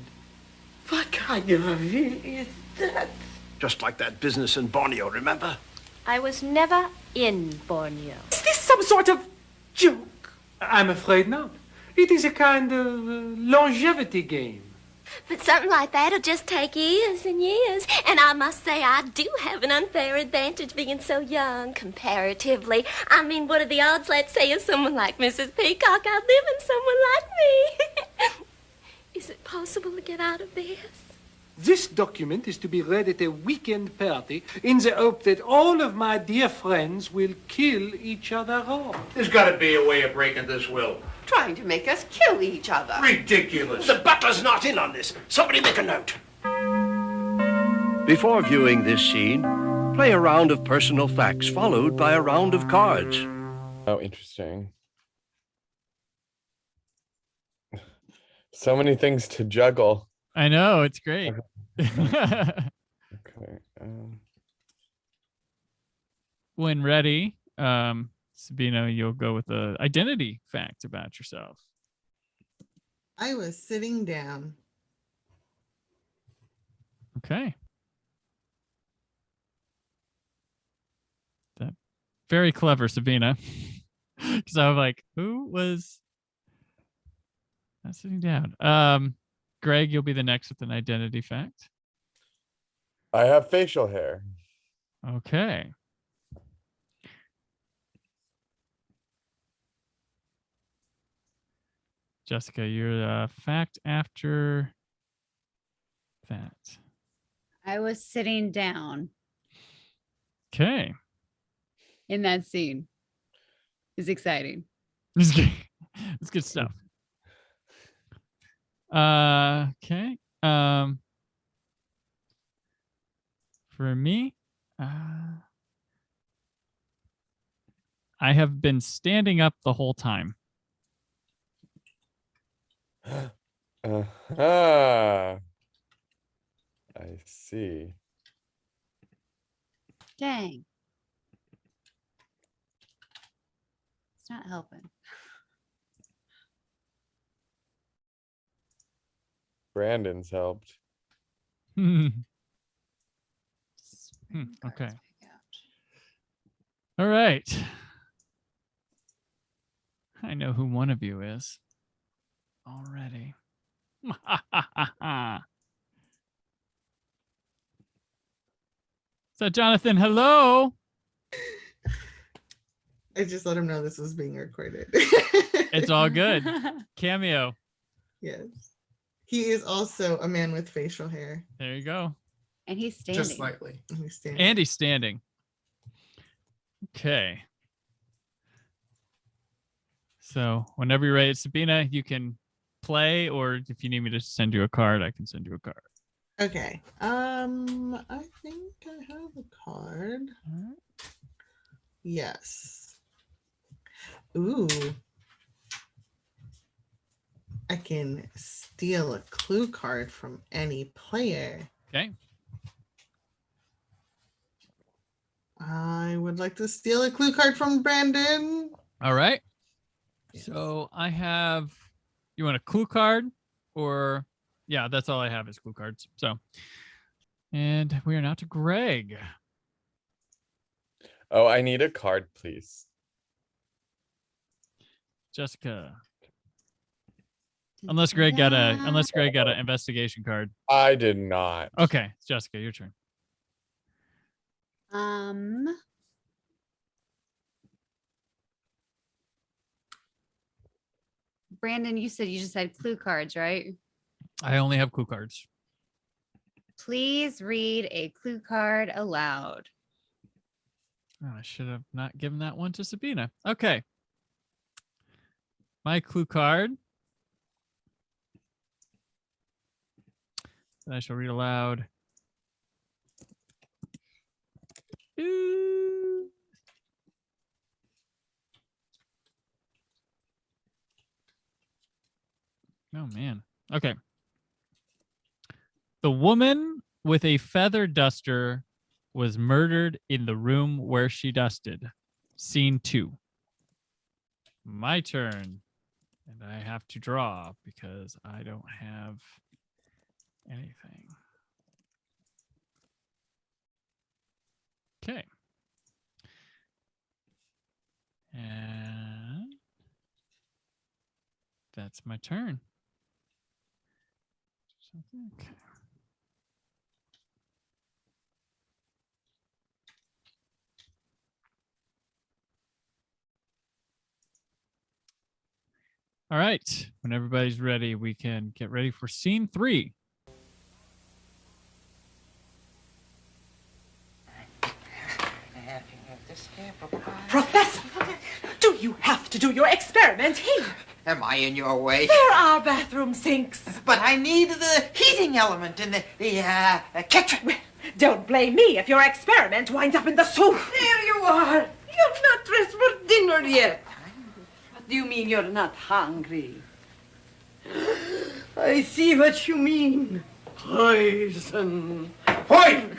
What kind of a will is that? Just like that business in Borneo, remember? I was never in Borneo. Is this some sort of joke? I'm afraid not. It is a kind of longevity game. But something like that'll just take years and years. And I must say, I do have an unfair advantage being so young, comparatively. I mean, what are the odds, let's say, of someone like Mrs. Peacock outliving someone like me? Is it possible to get out of this? This document is to be read at a weekend party in the hope that all of my dear friends will kill each other off. There's got to be a way of breaking this will. Trying to make us kill each other. Ridiculous. The butler's not in on this. Somebody make a note. Before viewing this scene, play a round of personal facts followed by a round of cards. Oh, interesting. So many things to juggle. I know, it's great. Okay. When ready, Sabina, you'll go with the identity fact about yourself. I was sitting down. Okay. That very clever, Sabina. Because I'm like, who was not sitting down? Greg, you'll be the next with an identity fact. I have facial hair. Okay. Jessica, you're fact after fact. I was sitting down Okay. in that scene. It's exciting. It's good stuff. Okay. For me, I have been standing up the whole time. Uh-huh. I see. Dang. It's not helping. Brandon's helped. Okay. All right. I know who one of you is already. So, Jonathan, hello. I just let him know this was being recorded. It's all good. Cameo. Yes. He is also a man with facial hair. There you go. And he's standing. Just slightly. He's standing. And he's standing. Okay. So whenever you're ready, Sabina, you can play, or if you need me to send you a card, I can send you a card. Okay. I think I have a card. Yes. Ooh. I can steal a clue card from any player. Okay. I would like to steal a clue card from Brandon. All right. Yes. So I have, you want a clue card or, yeah, that's all I have is clue cards. So, and we are now to Greg. Oh, I need a card, please. Jessica. Unless Greg got an investigation card. I did not. Okay, Jessica, your turn. Brandon, you said you just had clue cards, right? I only have clue cards. Please read a clue card aloud. Oh, I should have not given that one to Sabina. Okay. My clue card that I shall read aloud. Oh, man. Okay. The woman with a feather duster was murdered in the room where she dusted. Scene 2. My turn. And I have to draw because I don't have anything. Okay. And that's my turn. Okay. All right. When everybody's ready, we can get ready for scene 3. Professor, do you have to do your experiment here? Am I in your way? There are bathroom sinks. But I need the heating element in the kitchen. Don't blame me if your experiment winds up in the soup. There you are. You're not dressed for dinner yet. What do you mean you're not hungry? I see what you mean. Poison. Poison!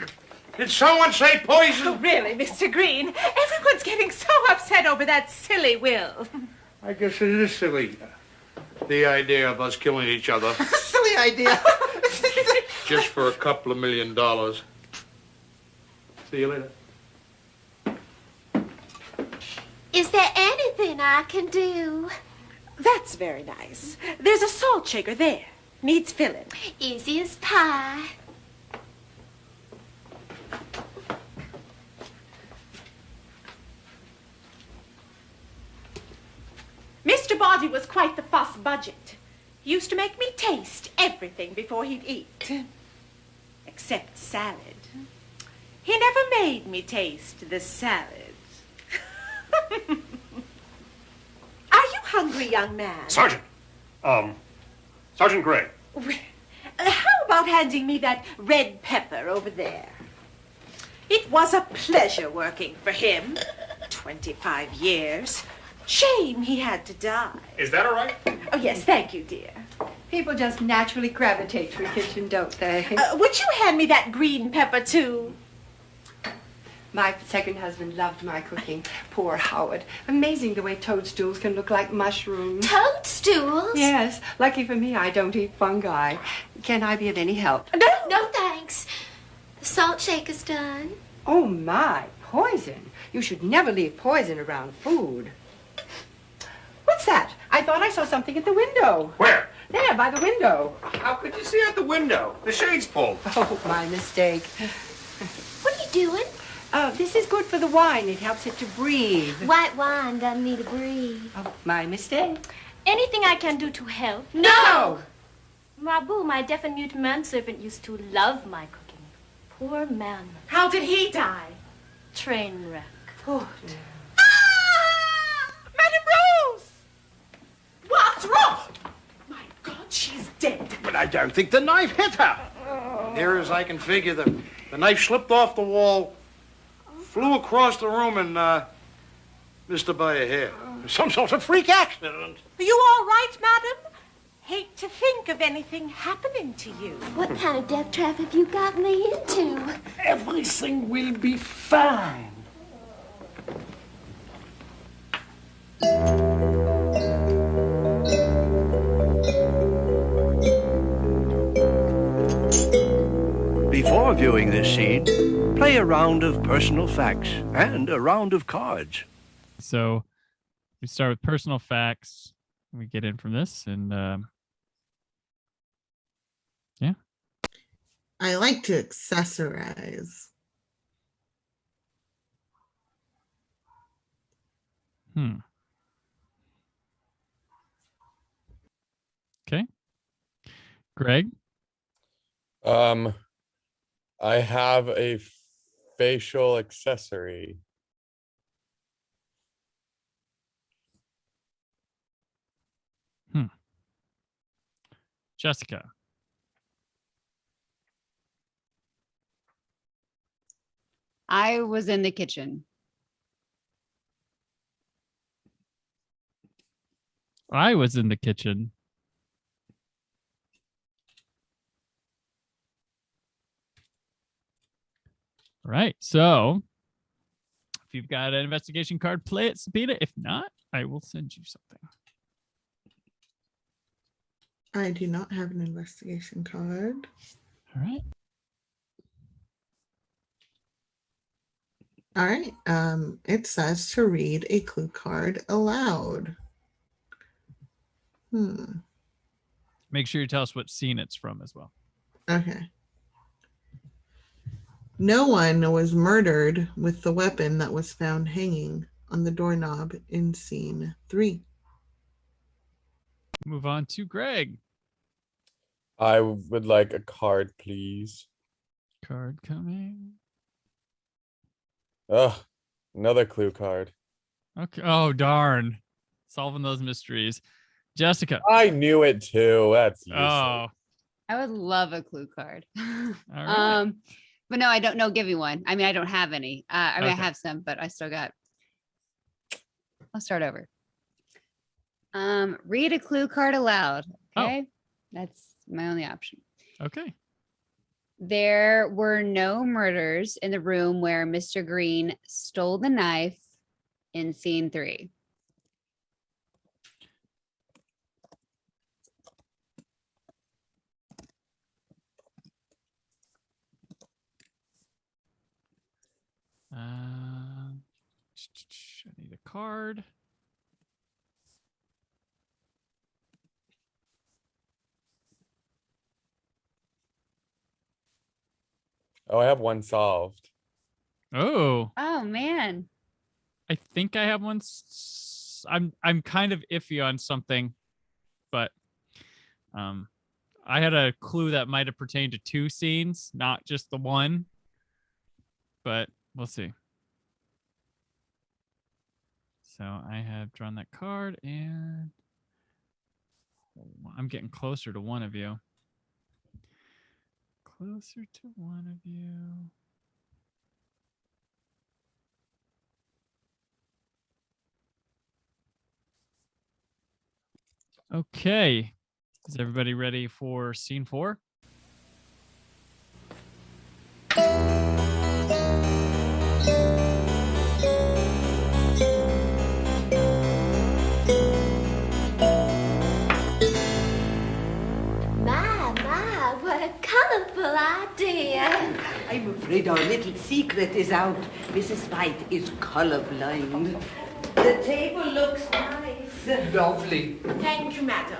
Did someone say poison? Oh, really, Mr. Green? Everyone's getting so upset over that silly will. I guess it is silly. The idea of us killing each other. Silly idea. Just for a couple of $1 million. See you later. Is there anything I can do? That's very nice. There's a salt shaker there. Needs filling. Easy as pie. Mr. Body was quite the fuss budget. He used to make me taste everything before he'd eat. Except salad. He never made me taste the salad. Are you hungry, young man? Sergeant. Sergeant Gray. How about handing me that red pepper over there? It was a pleasure working for him. 25 years. Shame he had to die. Is that all right? Oh, yes, thank you, dear. People just naturally gravitate to a kitchen, don't they? Would you hand me that green pepper, too? My second husband loved my cooking. Poor Howard. Amazing the way toadstools can look like mushrooms. Toadstools? Yes. Lucky for me, I don't eat fungi. Can I be of any help? No. No, thanks. The salt shaker's done. Oh, my. Poison. You should never leave poison around food. What's that? I thought I saw something at the window. Where? There, by the window. How could you see out the window? The shade's pulled. Oh, my mistake. What are you doing? This is good for the wine. It helps it to breathe. White wine doesn't need to breathe. Oh, my mistake. Anything I can do to help? No! Mabu, my deaf and mute manservant, used to love my cooking. Poor man. How did he die? Train wreck. Oh, Madame Rose! What's wrong? My God, she's dead. But I don't think the knife hit her. Near as I can figure, the knife slipped off the wall, flew across the room, and missed her by a hair. Some sort of freak accident. Are you all right, madam? Hate to think of anything happening to you. What kind of death trap have you got me into? Everything will be fine. Before viewing this scene, play a round of personal facts and a round of cards. So we start with personal facts. We get in from this, and yeah. I like to accessorize. Okay. Greg? I have a facial accessory. Jessica? I was in the kitchen. I was in the kitchen. All right. So if you've got an investigation card, play it, Sabina. If not, I will send you something. I do not have an investigation card. All right. All right. It says to read a clue card aloud. Make sure you tell us what scene it's from as well. Okay. No one was murdered with the weapon that was found hanging on the doorknob in scene 3. Move on to Greg. I would like a card, please. Card coming. Ugh, another clue card. Okay. Oh, darn. Solving those mysteries. Jessica. I knew it too. That's useless. Oh. I would love a clue card. All right. But no, I don't know. Give me one. I mean, I don't have any. I mean, Okay. I have some, but I still got. I'll start over. Read a clue card aloud. Okay, that's my only option. Okay. There were no murders in the room where Mr. Green stole the knife in scene 3. I need a card. Oh, I have one solved. Oh. Oh man. I think I have one. I'm kind of iffy on something, but I had a clue that might have pertained to 2 scenes, not just the one. But we'll see. So I have drawn that card, and I'm getting closer to one of you. Closer to one of you. Okay. Is everybody ready for scene 4? My, what a colorful idea. I'm afraid our little secret is out. Mrs. White is colorblind. The table looks nice. Lovely. Thank you, madam.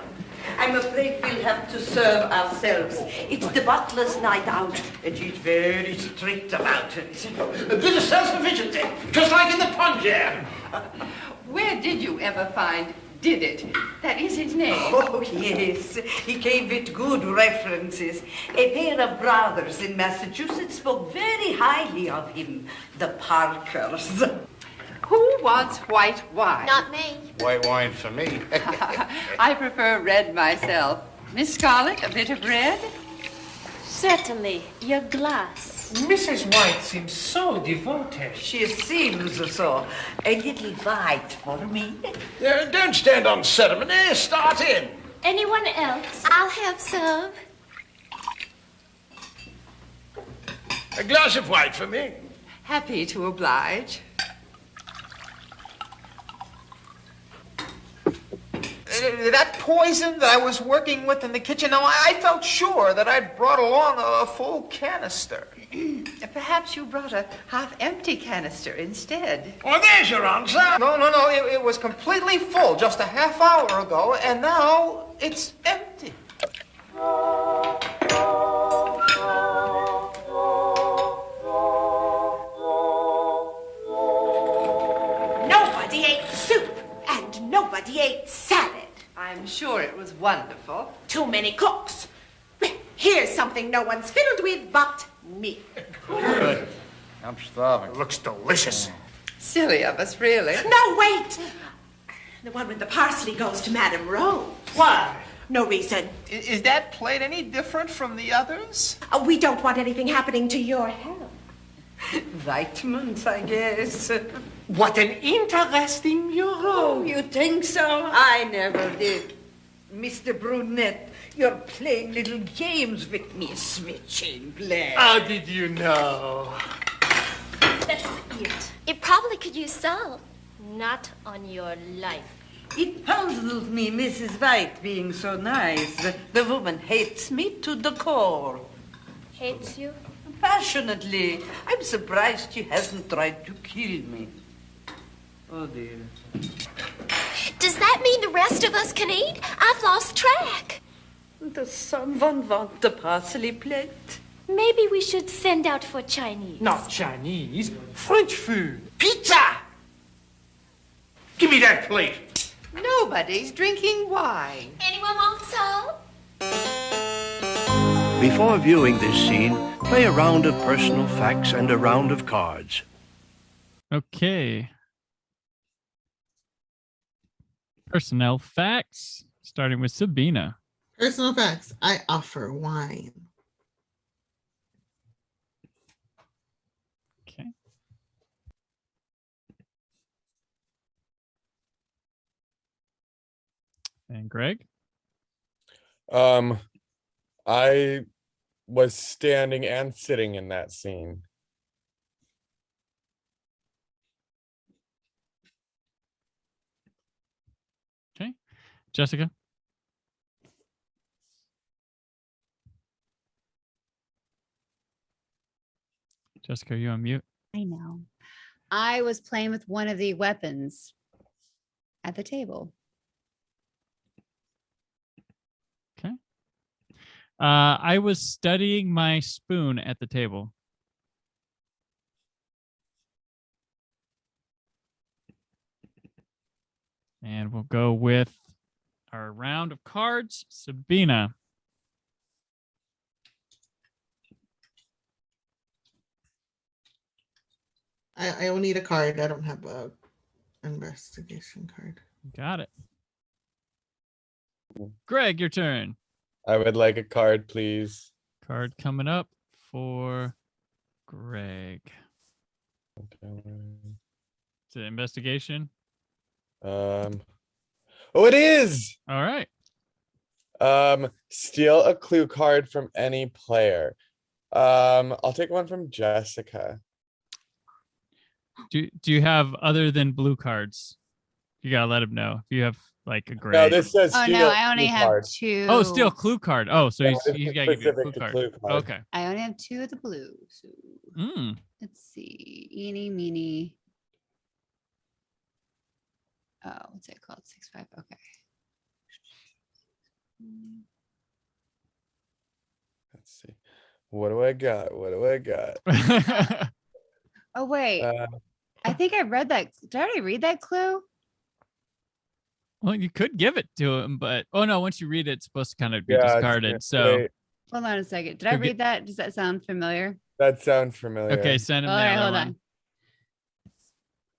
I'm afraid we'll have to serve ourselves. It's the butler's night out, and he's very strict about it. A bit of self-sufficiency, just like in the Punjab. Where did you ever find did it? That is his name. Oh, yes. He gave it good references. A pair of brothers in Massachusetts spoke very highly of him, the Parkers. Who wants white wine? Not me. White wine for me. I prefer red myself. Miss Scarlett, a bit of red? Certainly. Your glass. Mrs. White seems so devoted. She seems so. A little white for me. Don't stand on ceremony. Start in. Anyone else? I'll have some. A glass of white for me. Happy to oblige. That poison that I was working with in the kitchen, now I felt sure that I'd brought along a full canister. Perhaps you brought a half-empty canister instead. Well, there's your answer. No, it was completely full just a half hour ago, and now it's empty. Nobody ate soup, and nobody ate salad. I'm sure it was wonderful. Too many cooks. Well, here's something no one's fiddled with but me. Good. I'm starving. It looks delicious. Silly of us, really. No, wait! The one with the parsley goes to Madame Rose. Why? No reason. Is that plate any different from the others? We don't want anything happening to your health. Vitamins, I guess. What an interesting bureau. Oh, you think so? I never did. Mr. Brunette, you're playing little games with me, Smitchin Blair. How did you know? That's it. It probably could use salt. Not on your life. It puzzles me, Mrs. White, being so nice. The woman hates me to the core. Hates you? Passionately. I'm surprised she hasn't tried to kill me. Oh, dear. Does that mean the rest of us can eat? I've lost track. Does someone want the parsley plate? Maybe we should send out for Chinese. Not Chinese. French food. Pizza! Give me that plate. Nobody's drinking wine. Anyone want salt? Before viewing this scene, play a round of personal facts and a round of cards. Okay. Personnel facts, starting with Sabina. Personal facts. I offer wine. Okay. And Greg? I was standing and sitting in that scene. Okay. Jessica? Jessica, are you on mute? I know. I was playing with one of the weapons at the table. Okay. I was studying my spoon at the table. And we'll go with our round of cards. Sabina. I will need a card. I don't have a investigation card. Got it. Greg, your turn. I would like a card, please. Card coming up for Greg. Is it investigation? Oh, it is. All right. Steal a clue card from any player. I'll take one from Jessica. Do you have other than blue cards? You gotta let him know if you have like a gray. No, this says Oh steal no, a I only clue have card. two. Oh, steal clue card. Oh, so Yeah, you it's gotta give you a specific clue to card. clue card. Okay. I only have two of the blues. Mm. Let's see. Eeny, meeny. Oh, what's it called? 6-5. Okay. Let's see. What do I got? What do I got? Oh, wait. I think I read that. Did I already read that clue? Well, you could give it to him, but no, once you read it, it's supposed to kind of be Yeah, discarded. So wait. Hold on a second. Did I read that? Does that sound familiar? That sounds familiar. okay, send him All the right, other hold one. on.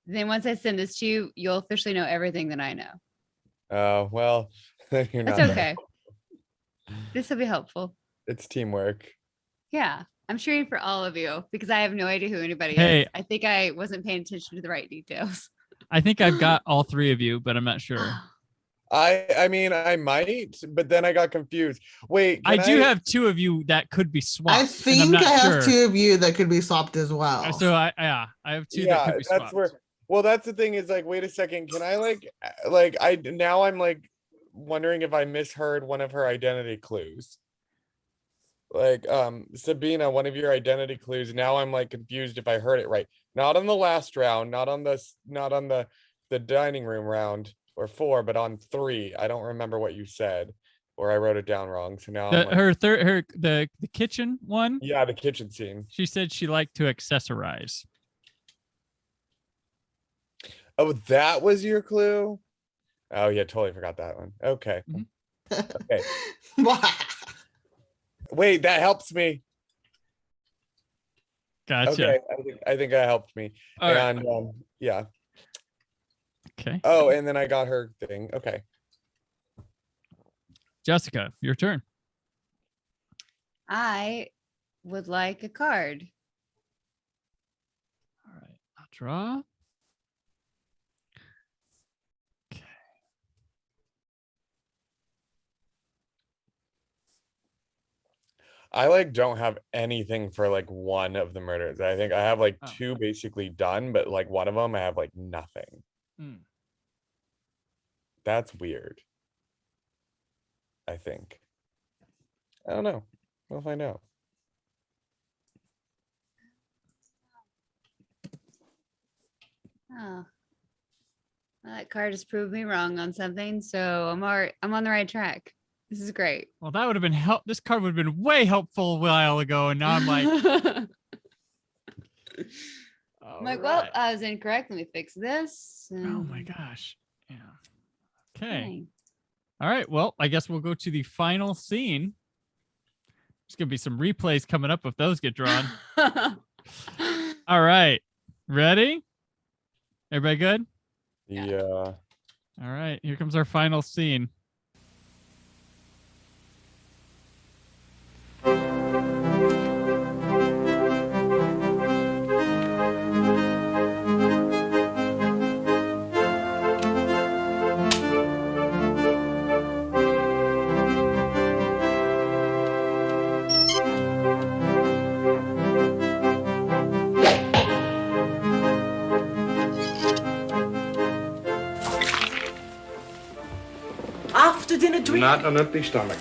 Then once I send this to you, you'll officially know everything that I know. Oh, well, you're That's not. okay. This will be helpful. It's teamwork. Yeah. I'm cheering for all of you because I have no idea who anybody Hey. is. I think I wasn't paying attention to the right details. I think I've got all three of you, but I'm not sure. I mean, I might, but then I got confused. Wait, I can do have two of you that could be swapped. I and I'm think not I have sure. 2 of you that could be swapped as well. So I have two that could be that's swapped. where. Well, that's the thing is like, wait a second. Can I I'm like wondering if I misheard one of her identity clues. Like Sabina, one of your identity clues. Now I'm like confused if I heard it right. Not on the last round, not on the dining room round or 4, but on 3. I don't remember what you said, or I wrote it down wrong. So now I'm like, the kitchen one. yeah, the kitchen scene. She said she liked to accessorize. Oh, that was your clue? Oh yeah, totally forgot that one. Okay. Okay. Wait, that helps me. Gotcha. Okay, I think that helped me. All right. And yeah. Okay. Oh, and then I got her thing. Okay. Jessica, your turn. I would like a card. All right, I'll draw. I like don't have anything for like one of the murders. I think I have like 2 basically done, but like one of them I have like nothing. That's weird. I think. I don't know. We'll find out. Oh. That card has proved me wrong on something, so I'm on the right track. This is great. Well, that would have been this card would have been way helpful a while ago, and now I'm like, I'm like, well, I was incorrect. Let me fix this. oh my gosh. Yeah. Okay. All right. Well, I guess we'll go to the final scene. There's gonna be some replays coming up if those get drawn. All right. Ready? Everybody good? Yeah. All right. Here comes our final scene. After dinner drink. Not an empty stomach.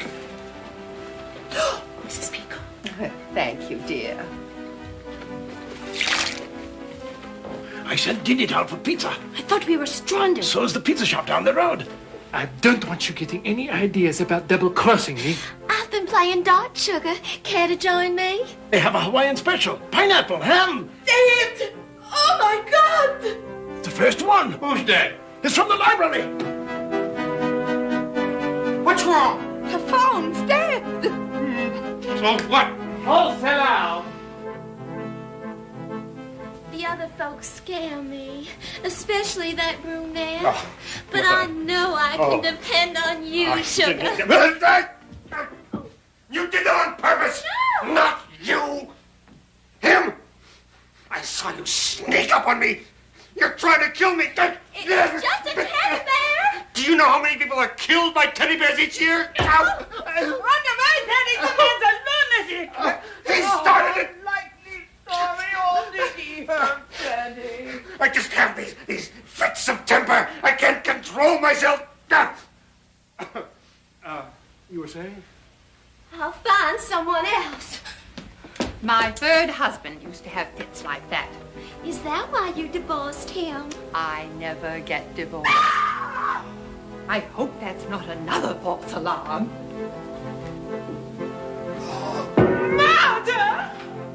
Mrs. Pico. Thank you, dear. I sent Diddy down for pizza. I thought we were stranded. So's the pizza shop down the road. I don't want you getting any ideas about double-crossing me. I've been playing dart, Sugar. Care to join me? They have a Hawaiian special. Pineapple, ham. Dead! Oh my God! The first one. Who's dead? It's from the library. What's wrong? The phone's dead. So what? All fell out. The other folks scare me, especially that room there. Oh, but I know I can depend on you, Sugar. You did that on purpose. No! Not you. Him. I saw you sneak up on me. You're trying to kill me. It's just a teddy bear. Do you know how many people are killed by teddy bears each year? Ow. Run away, Daddy! The man's a lunatic! He started it. Likely story, or did he hurt Daddy? I just have these fits of temper. I can't control myself. You were saying? I'll find someone else. My third husband used to have fits like that. Is that why you divorced him? I never get divorced. I hope that's not another false alarm. Murder!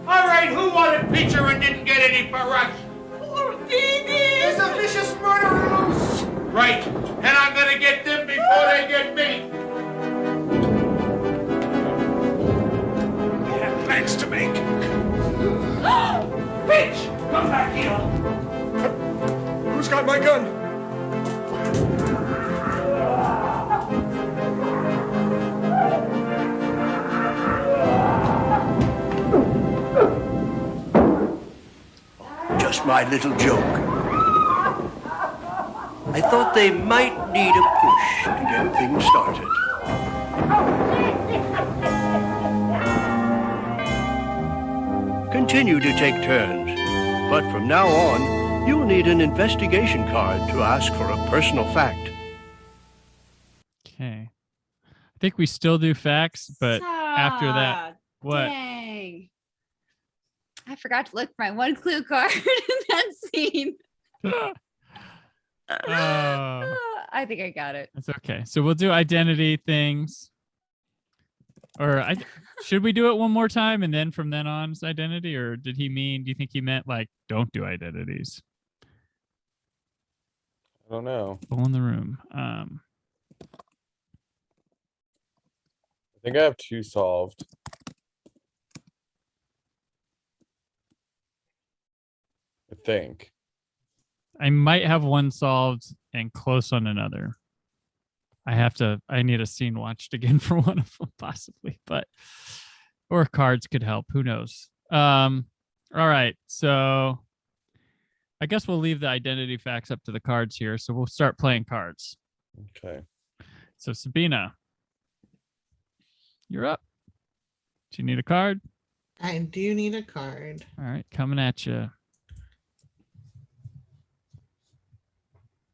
All right, who wanted pizza and didn't get any for us? Poor Dee There's a vicious murderer loose. Right, and I'm gonna get them before they get me. We have plans to make. Bitch, come back here. Who's got my gun? Just my little joke. I thought they might need a push to get things started. Continue to take turns, but from now on, you'll need an investigation card to ask for a personal fact. Okay. I think we still do facts, but after that, what? Dang. I forgot to look for my one clue card in that scene. I think I got it. It's okay. So we'll do identity things. Or should we do it one more time and then from then on it's identity? Or do you think he meant like don't do identities? I don't know. People in the room. I think I have 2 solved. I think. I might have one solved and close on another. I need a scene watched again for one of them possibly, or cards could help. Who knows? All right. So I guess we'll leave the identity facts up to the cards here. So we'll start playing cards. Okay. So Sabina, you're up. Do you need a card? I do need a card. All right. Coming at you.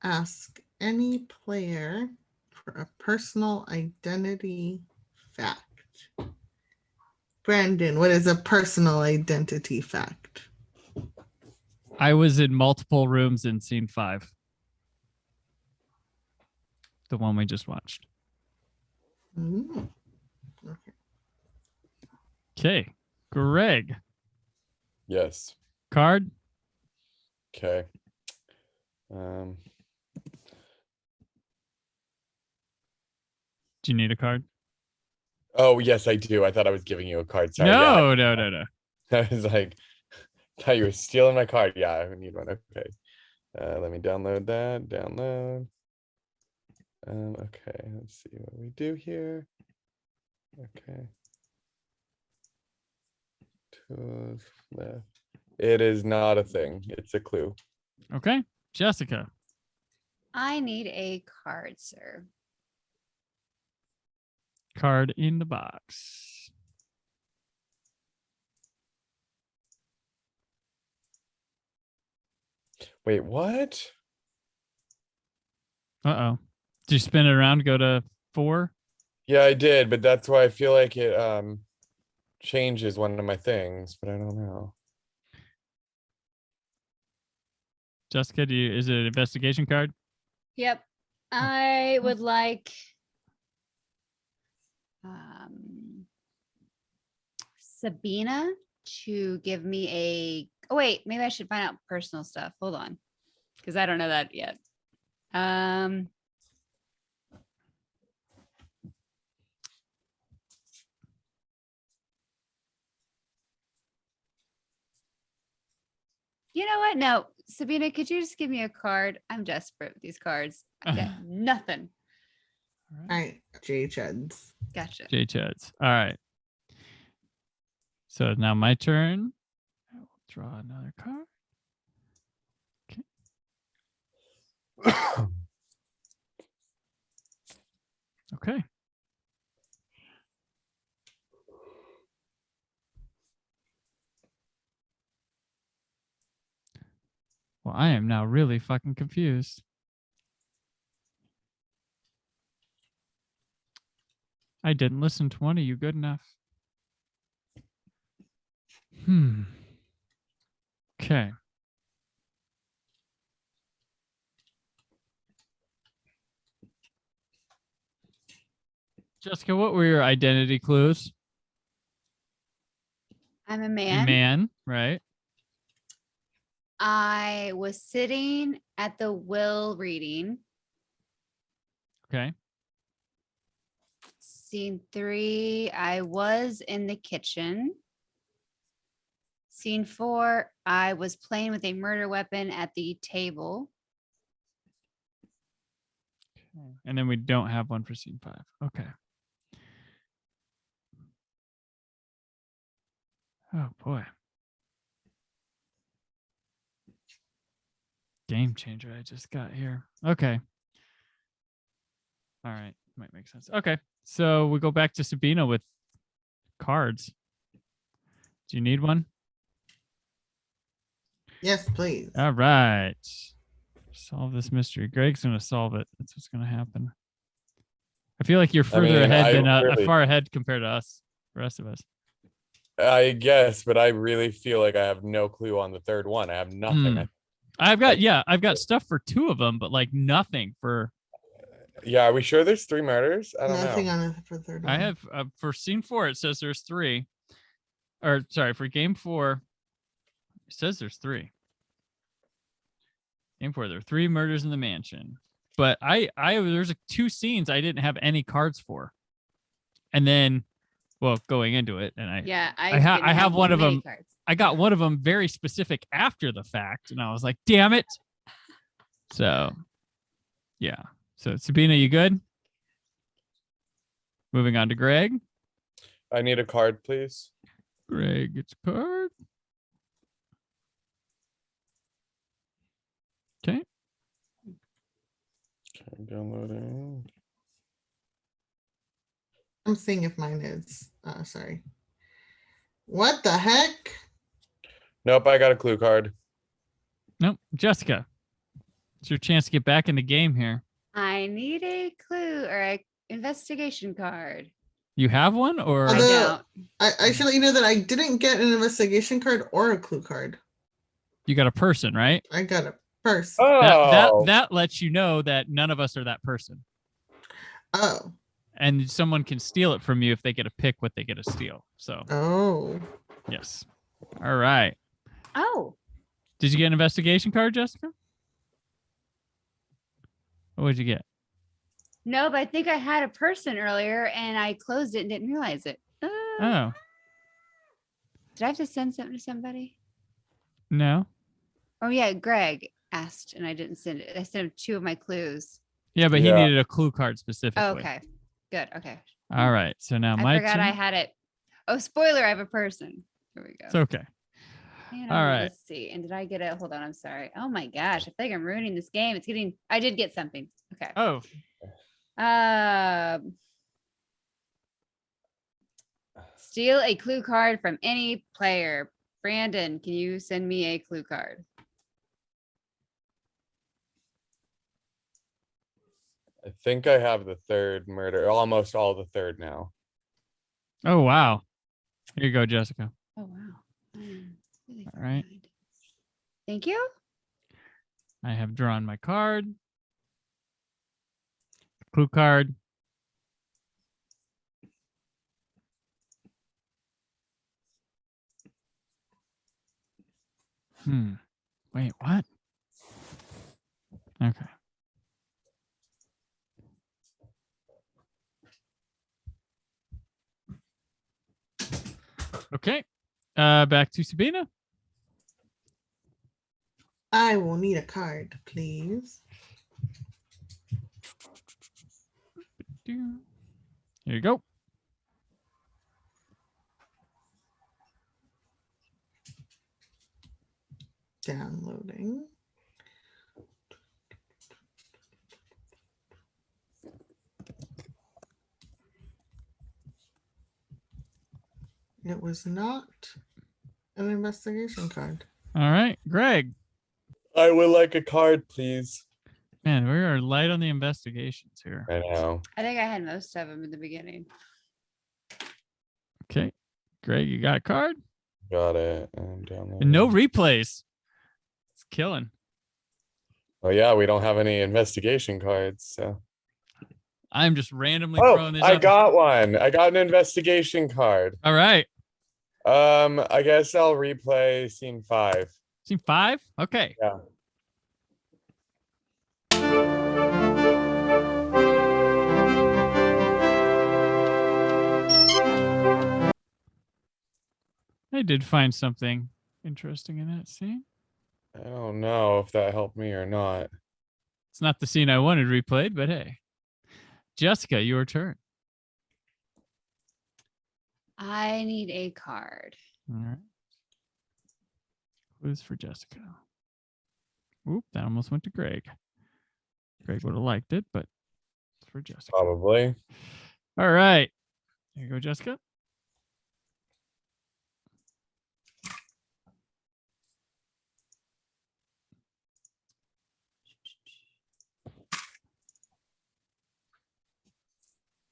Ask any player for a personal identity fact. Brandon, what is a personal identity fact? I was in multiple rooms in scene 5. The one we just watched. Ooh. Okay. Okay. Greg. Yes. Card. Okay. Do you need a card? Oh, yes, I do. I thought I was giving you a card. Sorry. No. I was like, thought you were stealing my card. Yeah, I need one. Okay. Let me download that. Download. Okay, let's see what we do here. Okay. Tools left. It is not a thing. It's a clue. Okay. Jessica. I need a card, sir. Card in the box. Wait, what? Uh-oh. Did you spin it around to go to 4? Yeah, I did, but that's why I feel like it changes one of my things, but I don't know. Jessica, is it an investigation card? Yep. I would like Sabina to give me a... Oh, wait. Maybe I should find out personal stuff. Hold on. Because I don't know that yet. You know what? No. Sabina, could you just give me a card? I'm desperate with these cards. I got nothing. All right. J Chuds. Gotcha. J Chuds. All right. So now my turn. I will draw another card. Okay. Okay. Well, I am now really fucking confused. I didn't listen to one of you good enough. Okay. Jessica, what were your identity clues? I'm a A man. man, right? I was sitting at the will reading. Okay. Scene 3, I was in the kitchen. Scene 4, I was playing with a murder weapon at the table. And then we don't have one for scene 5. Okay. Oh boy. Game changer I just got here. Okay. All right. Might make sense. Okay. So we go back to Sabina with cards. Do you need one? Yes, please. All right. Solve this mystery. Greg's going to solve it. That's what's going to happen. I feel like you're further ahead than far ahead compared to us, the rest of us. I guess, but I really feel like I have no clue on the third one. I have nothing. I've got stuff for 2 of them, but like nothing for. Yeah, are we sure there's 3 murders? I don't Nothing know. on it for the third one. I have for scene 4. It says there's 3, or sorry, for game 4, it says there's 3. Game 4, there are 3 murders in the mansion, but there's 2 scenes I didn't have any cards for, and then, well, going into it, and I have one of them. Cards. I got one of them very specific after the fact, and I was like, damn it. So, yeah. So, Sabina, you good? Moving on to Greg. I need a card, please. Greg gets a card. Okay. Downloading. I'm seeing if mine is. Sorry. What the heck? Nope, I got a clue card. Nope. Jessica, it's your chance to get back in the game here. I need a clue or a investigation card. You have one, or I should let you know that I didn't get an investigation card or a clue card. you got a person, right? I got a person. That lets you know that none of us are that person. Oh. And someone can steal it from you if they get to pick what they get to steal. So. Oh. Yes. All right. Oh. Did you get an investigation card, Jessica? What did you get? No, but I think I had a person earlier and I closed it and didn't realize it. Oh. Did I have to send something to somebody? No. Oh yeah, Greg asked and I didn't send it. I sent him 2 of my clues. Yeah, but he needed a clue card specifically. Oh, okay. Good. Okay. All right. So now I forgot I had it. Oh, spoiler, I have a person. Here we go. It's okay. And all right. Let's see. And did I get it? Hold on. I'm sorry. Oh my gosh. I feel like I'm ruining this game. I did get something. Okay. Oh. Steal a clue card from any player. Brandon, can you send me a clue card? I think I have the 3rd murder, almost all the 3rd now. Oh, wow. Here you go, Jessica. Oh, wow. Really all right. Thank you. I have drawn my card. Clue card. Wait, what? Okay. Okay. Back to Sabina. I will need a card, please. Here you go. Downloading. It was not an investigation card. All right, Greg. I would like a card, please. Man, we are light on the investigations here. I know. I think I had most of them in the beginning. Okay. Greg, you got a card? Got it. And no replays. It's killing. Oh, yeah, we don't have any investigation cards, so. I'm just randomly Oh, throwing this I up. got one. I got an investigation card. All right. I guess I'll replay scene 5. Scene 5? Okay. Yeah. I did find something interesting in that scene. I don't know if that helped me or not. It's not the scene I wanted replayed, but hey. Jessica, your turn. I need a card. All right. Clues for Jessica. Oop, that almost went to Greg. Greg would have liked it, but it's for Jessica. Probably. All right. Here you go, Jessica.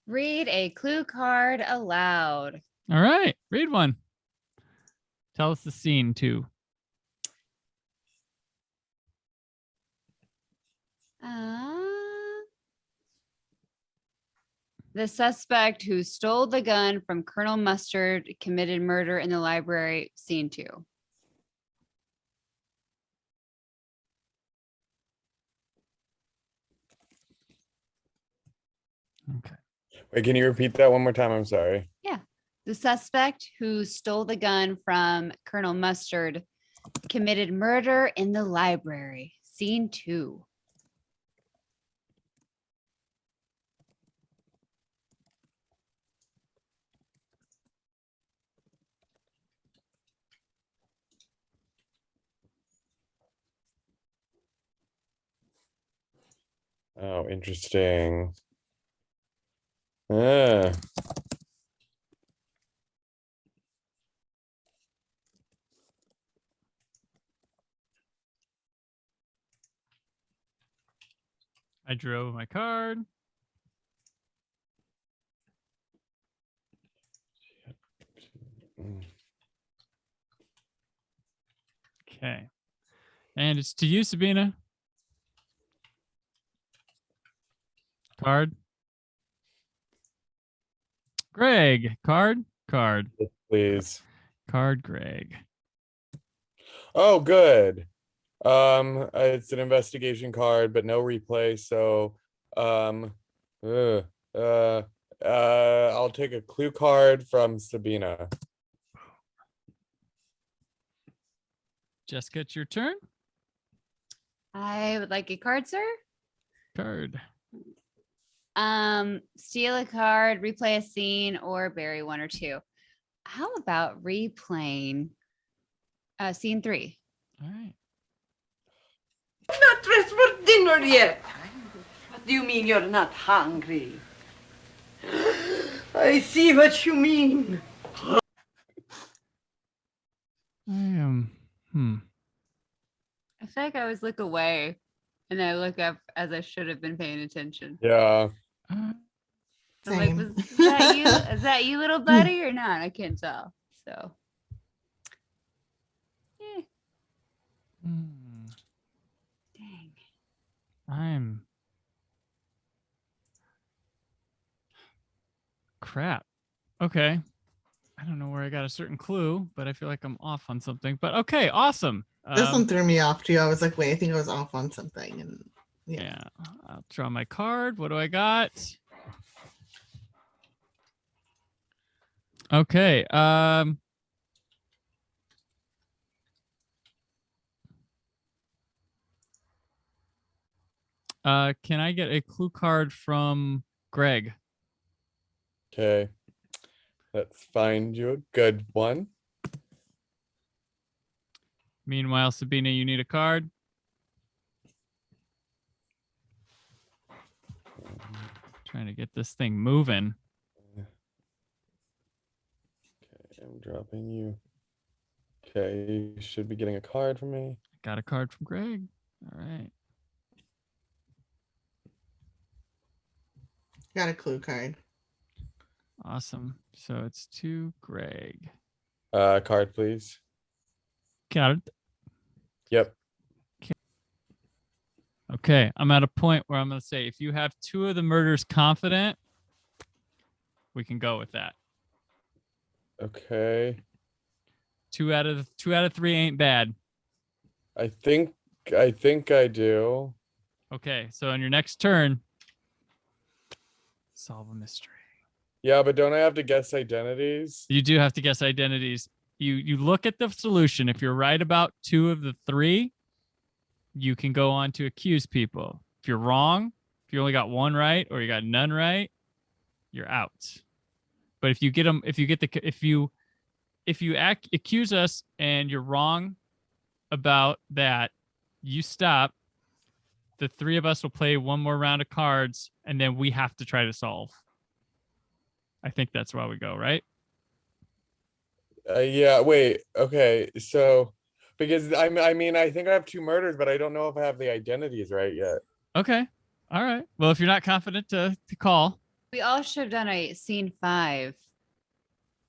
Read a clue card aloud. All right. Read one. Tell us the scene, too. The suspect who stole the gun from Colonel Mustard committed murder in the library, scene 2. Okay. Wait, can you repeat that one more time? I'm sorry. Yeah. The suspect who stole the gun from Colonel Mustard committed murder in the library, scene 2. Oh, interesting. Ah. I drew my card. Okay. And it's to you, Sabina. Card. Greg. Card. Card. Yes, please. Card, Greg. Oh, good. It's an investigation card, but no replay. So, I'll take a clue card from Sabina. Jessica, it's your turn. I would like a card, sir. Card. Steal a card, replay a scene, or bury 1 or 2. How about replaying scene 3? All right. I'm not dressed for dinner yet. What do you mean you're not hungry? I see what you mean. I am. I feel like I always look away and I look up as I should have been paying attention. Yeah. I'm like, is that you? Is that you, little buddy, or not? I can't tell. So. Yeah. Dang. I'm. Crap. Okay. I don't know where I got a certain clue, but I feel like I'm off on something. But okay, awesome. This one threw me off too. I was like, wait, I think I was off on something. And yeah, I'll draw my card. What do I got? Okay. Can I get a clue card from Greg? Okay. Let's find you a good one. Meanwhile, Sabina, you need a card. Trying to get this thing moving. Okay, I'm dropping you. Okay, you should be getting a card from me. Got a card from Greg. All right. got a clue card. Awesome. So it's to Greg. Card, please. Card. Yep. Okay, I'm at a point where I'm going to say if you have 2 of the murders confident, we can go with that. Okay. 2 out of 3 ain't bad. I think I do. Okay, so on your next turn, solve a mystery. Yeah, but don't I have to guess identities? You do have to guess identities. You look at the solution. If you're right about 2 of the 3, you can go on to accuse people. If you're wrong, if you only got 1 right or you got none right, you're out. But if you accuse us and you're wrong about that, you stop. The 3 of us will play 1 more round of cards, and then we have to try to solve. I think that's why we go, right? Yeah, wait. Okay. So because I mean I think I have 2 murders, but I don't know if I have the identities right yet. Okay. All right. Well, if you're not confident to call. We all should have done a scene 5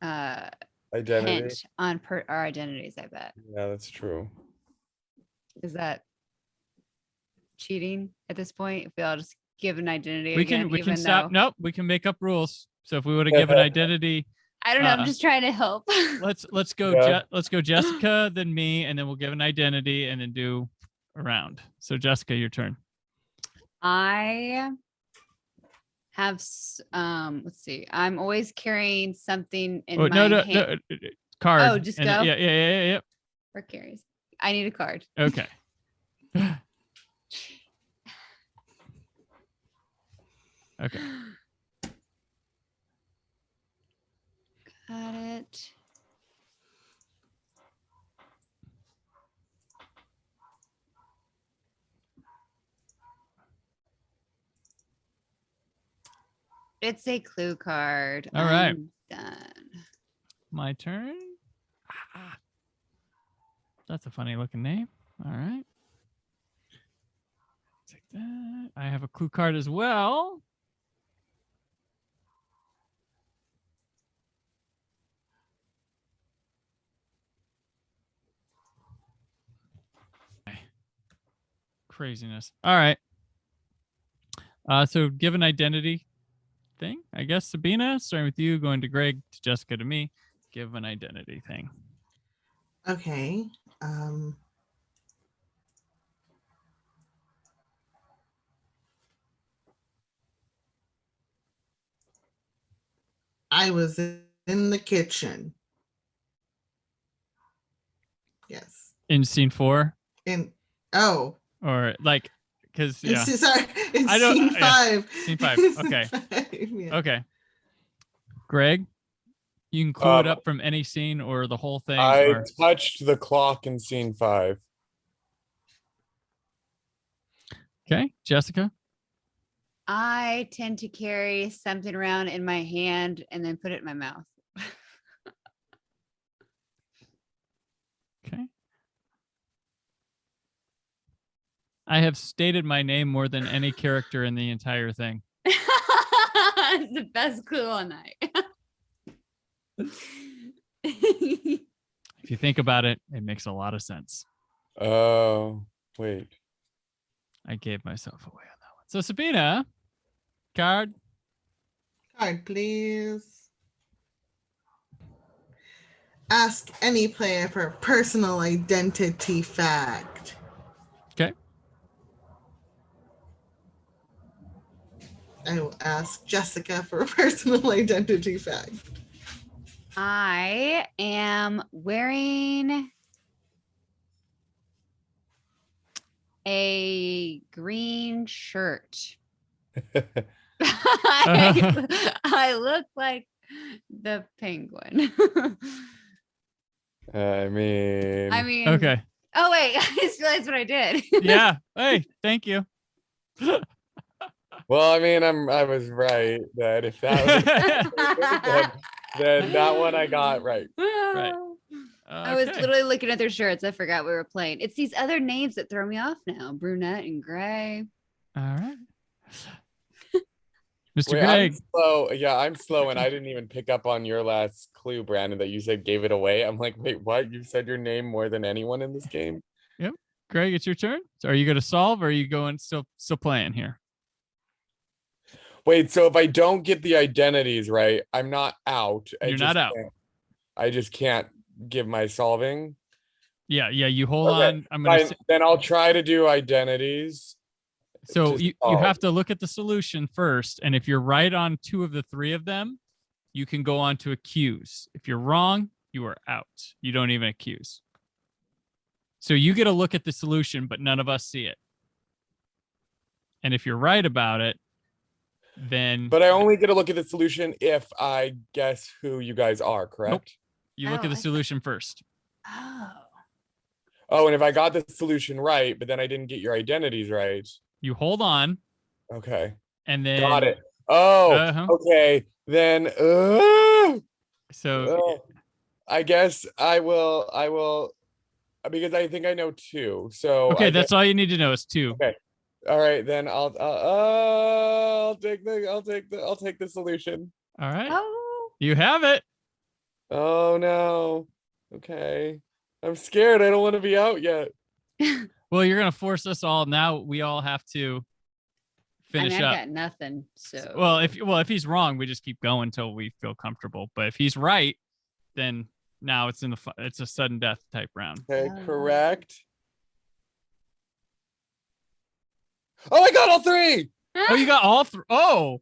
Identity. hint on our identities, I bet. Yeah, that's true. Is that cheating at this point? If we all just give an identity, We can stop. Nope, we can make up rules. So if we would have given identity, I don't know. I'm just trying to help. let's go. Yeah. Let's go Jessica, then me, and then we'll give an identity, and then do a round. So Jessica, your turn. I have let's see. I'm always carrying something in my hand. No, card. Oh, just And go. Yeah. Or carries. I need a card. Okay. Okay. Got it. It's a clue card. All right. I'm done. My turn. That's a funny looking name. All right. Take that. I have a clue card as well. Craziness. All right. So give an identity thing, I guess. Sabina, starting with you, going to Greg, to Jessica, to me. Give an identity thing. Okay. I was in the kitchen. Yes. In scene 4? Or like, because yeah. Sorry, it's I don't, scene 5. Yeah, scene 5. Okay. 5, yeah. Okay. Greg, you can clue it up from any scene or the whole thing. I touched the clock in scene 5. Okay, Jessica. I tend to carry something around in my hand and then put it in my mouth. Okay. I have stated my name more than any character in the entire thing. It's the best clue all night. If you think about it, it makes a lot of sense. Oh, wait. I gave myself away on that one. So Sabina, card. Card, please. Ask any player for a personal identity fact. Okay. I will ask Jessica for a personal identity fact. I am wearing a green shirt. I look like the penguin. I mean. Okay. Oh wait, I just realized what I did. Yeah. Hey, thank you. Well, I mean, I was right that if that was then that one I got right. Right. I was literally looking at their shirts. I forgot we were playing. It's these other names that throw me off now. Brunette and gray. All right. Mr. Wait, Greg. I'm slow. Yeah, I'm slow, and I didn't even pick up on your last clue, Brandon, that you said gave it away. I'm like, wait, what? You said your name more than anyone in this game? Yep. Greg, it's your turn. So are you going to solve, or are you going still playing here? Wait, so if I don't get the identities right, I'm not out. You're not out. I just can't give my solving. Yeah. You hold on. Then I'll try to do identities. So you have to look at the solution first, and if you're right on 2 of the 3 of them, you can go on to accuse. If you're wrong, you are out. You don't even accuse. So you get to look at the solution, but none of us see it. And if you're right about it, then... But I only get to look at the solution if I guess who you guys are, correct? Nope. You look at the solution first. Oh, and if I got the solution right, but then I didn't get your identities right. You hold on. Okay. And then... Got it. Oh, okay. Then... I guess I will... Because I think I know 2. So okay, that's all you need to know is 2. Okay. All right, then I'll take the solution. All right. Oh. You have it. Oh no. Okay. I'm scared. I don't want to be out yet. Well, you're gonna force us all. Now we all have to finish up. I got nothing. So well, if he's wrong, we just keep going until we feel comfortable. But if he's right, then now it's it's a sudden death type round. Okay, correct. Oh, I got all 3. Oh, you got all 3. Oh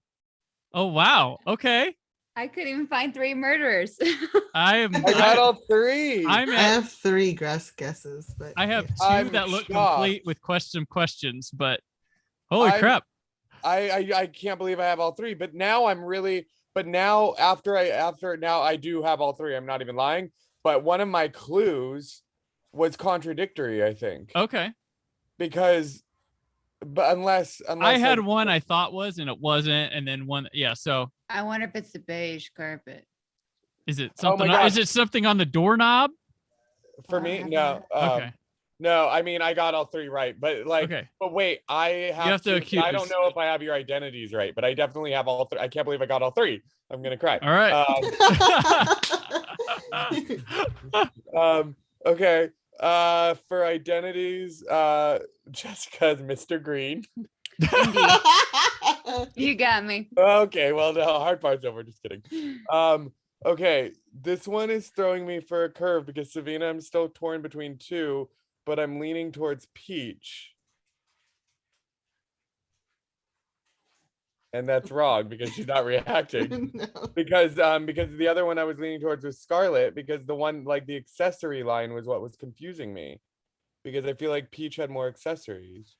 wow. Okay. I couldn't even find 3 murderers. I got all 3. I have 3 guesses, but I have 2 that look complete with questions, but holy crap. I can't believe I have all 3, but now now I do have all 3. I'm not even lying, but one of my clues was contradictory, I think. Okay. But unless I had one I thought was and it wasn't, and then one, yeah. So I wonder if it's the beige carpet. Is it something? Is it something on the doorknob? For me, no. Okay. No, I mean I got all 3 right, but but wait, I have to accuse. I don't know if I have your identities right, but I definitely have all 3. I can't believe I got all 3. I'm gonna cry. All right. Okay. For identities, Jessica's Mr. Green. You got me. Okay, well, the hard part's over. Just kidding. Okay, this one is throwing me for a curve because Sabina, I'm still torn between 2, but I'm leaning towards Peach. And that's wrong because she's not reacting. No. Because the other one I was leaning towards was Scarlet, because the one the accessory line was what was confusing me, because I feel like Peach had more accessories,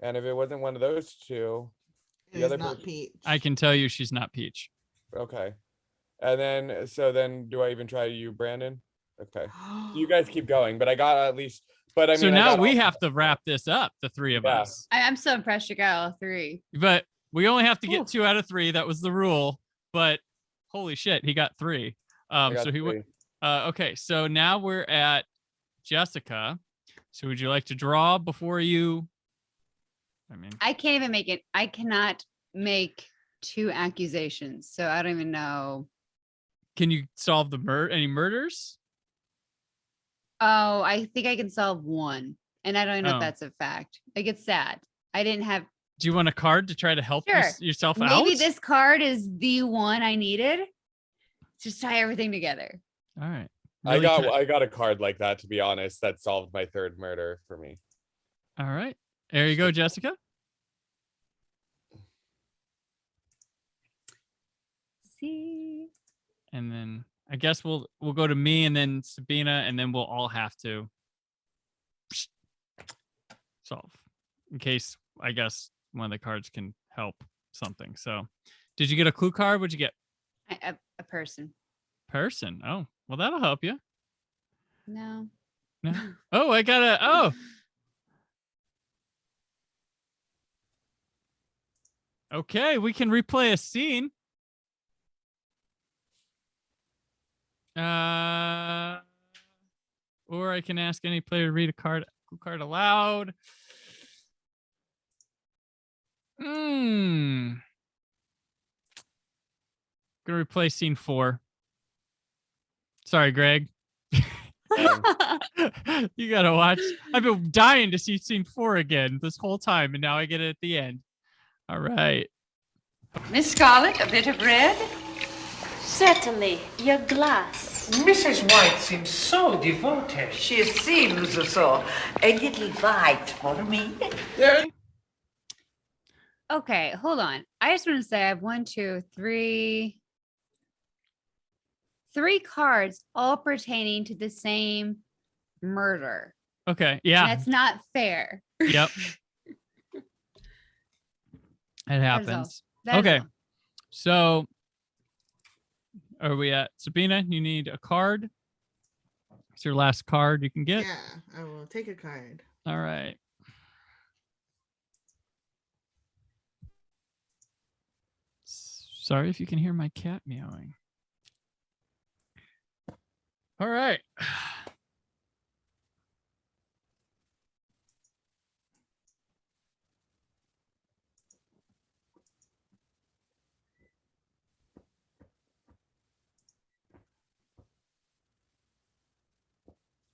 and if it wasn't one of those 2, the other not Peach. I can tell you she's not Peach. Okay, and then do I even try you, Brandon? Okay, you guys keep going, but I got at least. But I mean, so now we have to wrap this up. The 3 of us. I'm so impressed you got all 3. But we only have to get 2 out of 3. That was the rule. But holy shit, he got 3. So he went. Okay, so now we're at Jessica. So would you like to draw before you? I can't even make it. I cannot make 2 accusations, so I don't even know. Can you solve any murders? Oh, I think I can solve 1, and I don't even know if that's a fact. It's sad. I didn't have. Do you want a card to try to help yourself out? Maybe this card is the one I needed. Just tie everything together. All right. Really I got a card like that, to be honest, that solved my 3rd murder for me. All right. There you go, Jessica. See. And then I guess we'll go to me and then Sabina, and then we'll all have to solve in case I guess one of the cards can help something. So did you get a clue card? What'd you get? A person. Person. Oh, well, that'll help you. No. Oh, I got okay, we can replay a scene. Or I can ask any player to read a card aloud. Gonna replay scene 4. Sorry, Greg. You gotta watch. I've been dying to see scene 4 again this whole time, and now I get it at the end. All right. Miss Scarlett, a bit of red? Certainly. Your glass. Mrs. White seems so devoted. She seems so. A little white for me. Okay, hold on. I just want to say I have 3 cards all pertaining to the same murder. Okay. Yeah. That's not fair. Yep. It happens. Okay. So are we at Sabina? You need a card. It's your last card you can get. Yeah, I will take a card. All right. Sorry if you can hear my cat meowing. All right.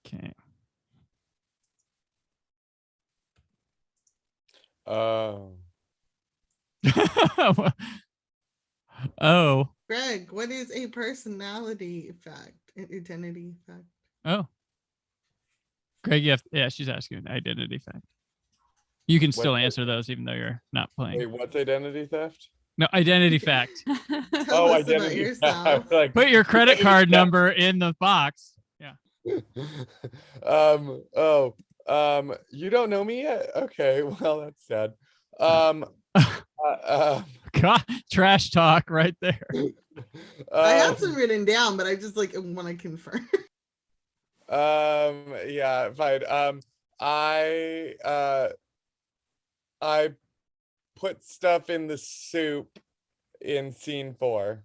Okay. Oh. Greg, what is a personality effect? An identity effect? Oh. Greg, she's asking an identity fact. You can still answer those even though you're not playing. Wait, what's identity theft? No, identity fact. Oh, identity theft. Like, put your credit card number in the box. Yeah. You don't know me yet? Okay, well, that's sad. God, trash talk right there. I have some written down, but I just want to confirm. Yeah, fine. I put stuff in the soup in scene 4.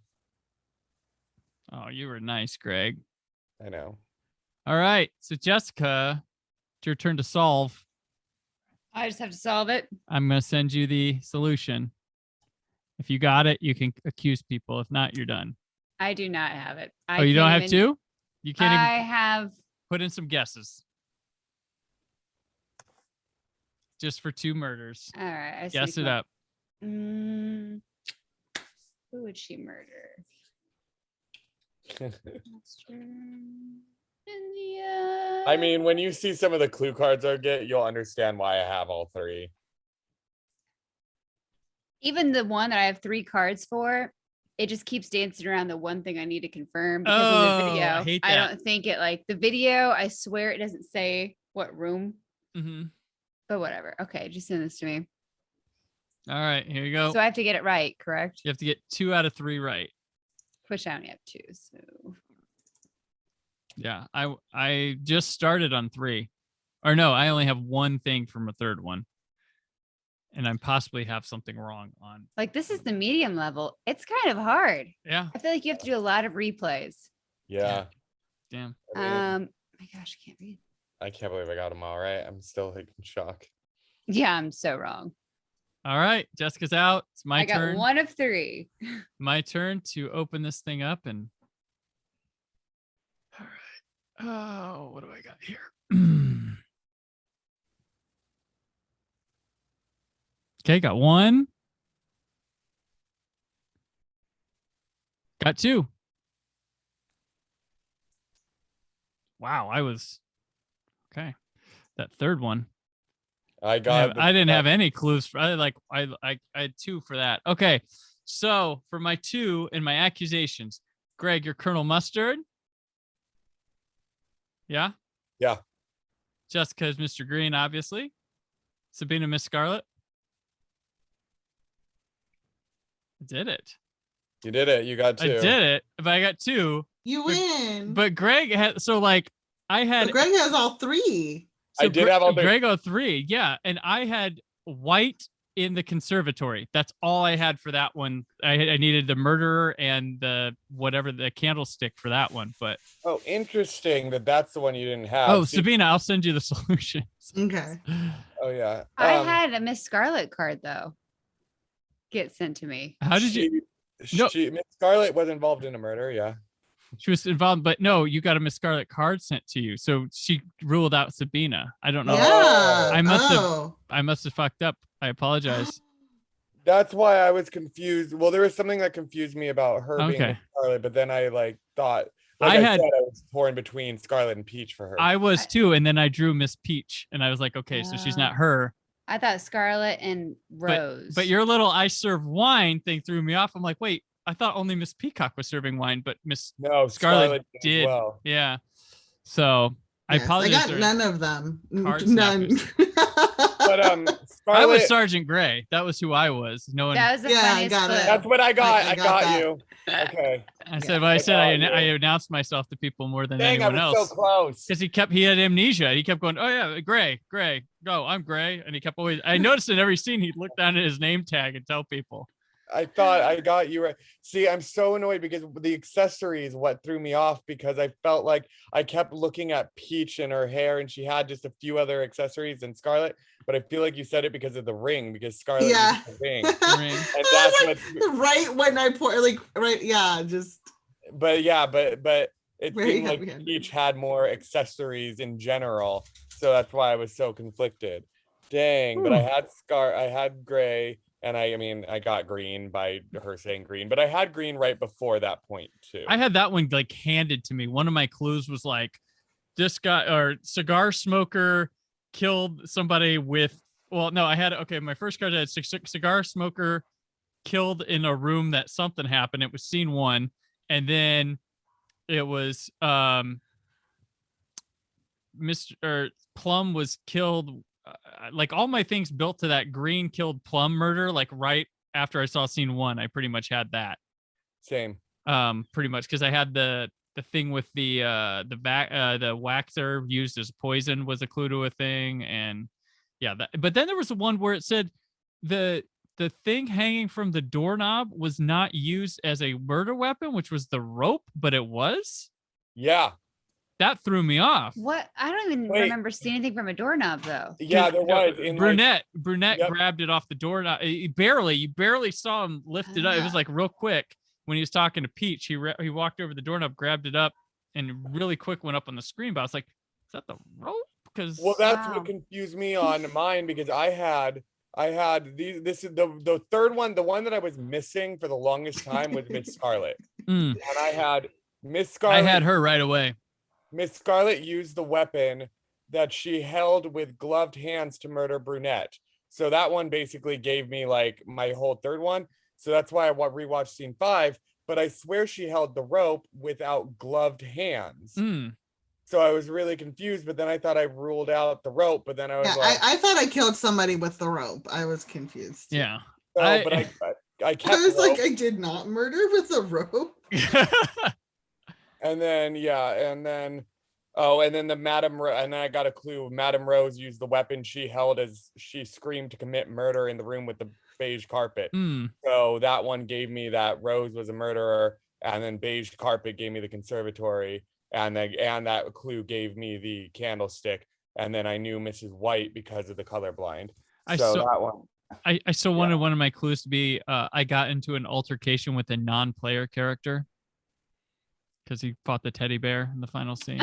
Oh, you were nice, Greg. I know. All right, so Jessica, it's your turn to solve. I just have to solve it. I'm going to send you the solution. If you got it, you can accuse people. If not, you're done. I do not have it. You don't have to? You can't I even have. Put in some guesses. Just for 2 murders. All right. Guess it up. Who would she murder? I mean, when you see some of the clue cards I get, you'll understand why I have all 3. Even the one that I have 3 cards for, it just keeps dancing around the one thing I need to confirm because in the video, I hate that. don't think it the video. I swear it doesn't say what room. Mm-hmm. But whatever. Okay, just send this to me. All right, here you go. So I have to get it right, correct? You have to get 2 out of 3 right. Which I only have 2. So yeah, I just started on 3, or no, I only have 1 thing from a 3rd one, and I possibly have something wrong on. this is the medium level. It's kind of hard. Yeah. I feel like you have to do a lot of replays. Yeah. Damn. My gosh, I can't read. I can't believe I got them all right. I'm still in shock. Yeah, I'm so wrong. All right, Jessica's out. It's my turn. I got 1 of 3. My turn to open this thing up and. All right. Oh, what do I got here? Okay, got 1. Got 2. Wow, I was okay. That 3rd one. I didn't have any clues for I had 2 for that. Okay. So for my 2 and my accusations, Greg, you're Colonel Mustard. Yeah? Yeah. Jessica is Mr. Green, obviously. Sabina, Miss Scarlet. I did it. You did it. You got 2. I did it. If I got 2. You win. But Greg had I had. But Greg has all 3. So I did have all 3. Greg got 3, yeah, and I had white in the conservatory. That's all I had for that one. I needed the murderer and the candlestick for that one. But interesting that's the one you didn't have. Oh, Sabina, I'll send you the solutions. Okay. Oh yeah. I had a Miss Scarlet card though. Get sent to me. How did you? Miss Scarlet was involved in a murder. Yeah. She was involved, but no, you got a Miss Scarlet card sent to you, so she ruled out Sabina. I don't know. Yeah. I must have fucked up. I apologize. That's why I was confused. Well, there was something that confused me about her being Okay. Miss Scarlet, but then I thought, I was torn between Scarlet and Peach for her. I was too, and then I drew Miss Peach, and I was like, okay, so she's not her. I thought Scarlet and Rose. But your little I serve wine thing threw me off. I'm like, wait, I thought only Miss Peacock was serving wine, but Miss Scarlet did. Well. Yeah. So I apologize. I got none of them. None. But I was Sergeant Gray. That was who I was. No one. That was the funniest clue. That's what I got. I got that. you. Okay. I announced myself to people more than anyone I was else. so close. Because he had amnesia. He kept going, oh yeah, Gray, go, I'm Gray. And he kept I noticed in every scene, he'd look down at his name tag and tell people. I thought I got you right. See, I'm so annoyed because the accessories what threw me off, because I felt like I kept looking at Peach and her hair, and she had just a few other accessories than Scarlet. But I feel like you said it because of the ring, because Scarlet used the ring. And that's what right when I just. But it seemed like Peach had more accessories in general, so that's why I was so conflicted. Dang, but I had Gray. And I got green by her saying green, but I had green right before that point too. I had that one handed to me. One of my clues was this guy or cigar smoker killed somebody with, my first card had cigar smoker killed in a room that something happened. It was scene 1. And then it was Plum was killed. All my things built to that green killed Plum murder, right after I saw scene 1. I pretty much had that. Same. Pretty much, because I had the thing with the waxer used as poison was a clue to a thing, and but then there was the one where it said the thing hanging from the doorknob was not used as a murder weapon, which was the rope, but it was. Yeah. That threw me off. What? I don't even remember seeing anything from a doorknob though. Yeah, there was. Brunette grabbed it off the doorknob. You barely saw him lift it up. It was real quick when he was talking to Peach. He walked over the doorknob, grabbed it up, and really quick went up on the screen. But I was like, "Is that the rope?" Because that's what confused me on mine, because I had this is the third one. The one that I was missing for the longest time was Miss Scarlet, and I had Miss Scarlet. I had her right away. Miss Scarlet used the weapon that she held with gloved hands to murder Brunette. So that one basically gave me my whole third one. So that's why I rewatched scene 5. But I swear she held the rope without gloved hands. So I was really confused. But then I thought I ruled out the rope. But then I was I thought I killed somebody with the rope. I was confused. Yeah. I kept. I was I did not murder with a rope. And then the Madame, and then I got a clue. Madame Rose used the weapon she held as she screamed to commit murder in the room with the beige carpet. So that one gave me that Rose was a murderer, and then beige carpet gave me the conservatory, and that clue gave me the candlestick, and then I knew Mrs. White because of the colorblind. That one. I still wanted one of my clues to be I got into an altercation with a non-player character, because he fought the teddy bear in the final scene.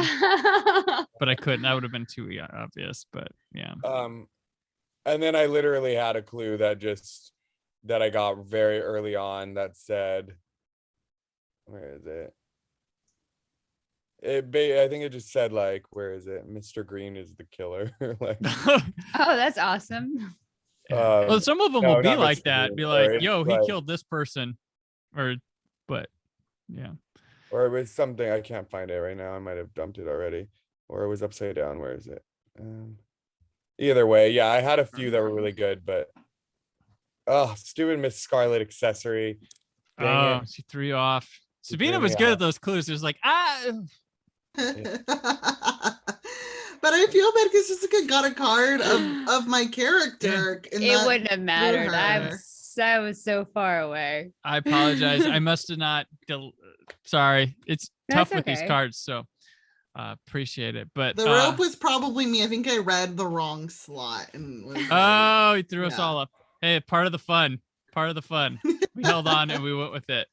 But I couldn't. That would have been too obvious, but yeah. And then I literally had a clue that I got very early on that said, where is it? I think it just said where is it? Mr. Green is the killer. Oh, that's awesome. Well, some of them will be like that. Be like, sorry, yo, he killed this person. But yeah. Or it was something, I can't find it right now. I might have dumped it already. Or it was upside down. Where is it? Either way, yeah, I had a few that were really good, but stupid Miss Scarlet accessory. Dang it. She threw you off. Sabina was good at those clues. It was like, But I feel bad because Jessica got a card of my character. It wouldn't have mattered. I was so far away. I apologize. I must have not. Sorry, it's tough with these cards. So appreciate it. But the rope was probably me. I think I read the wrong slot and was he threw us all up. Hey, part of the fun. We held on and we went with it.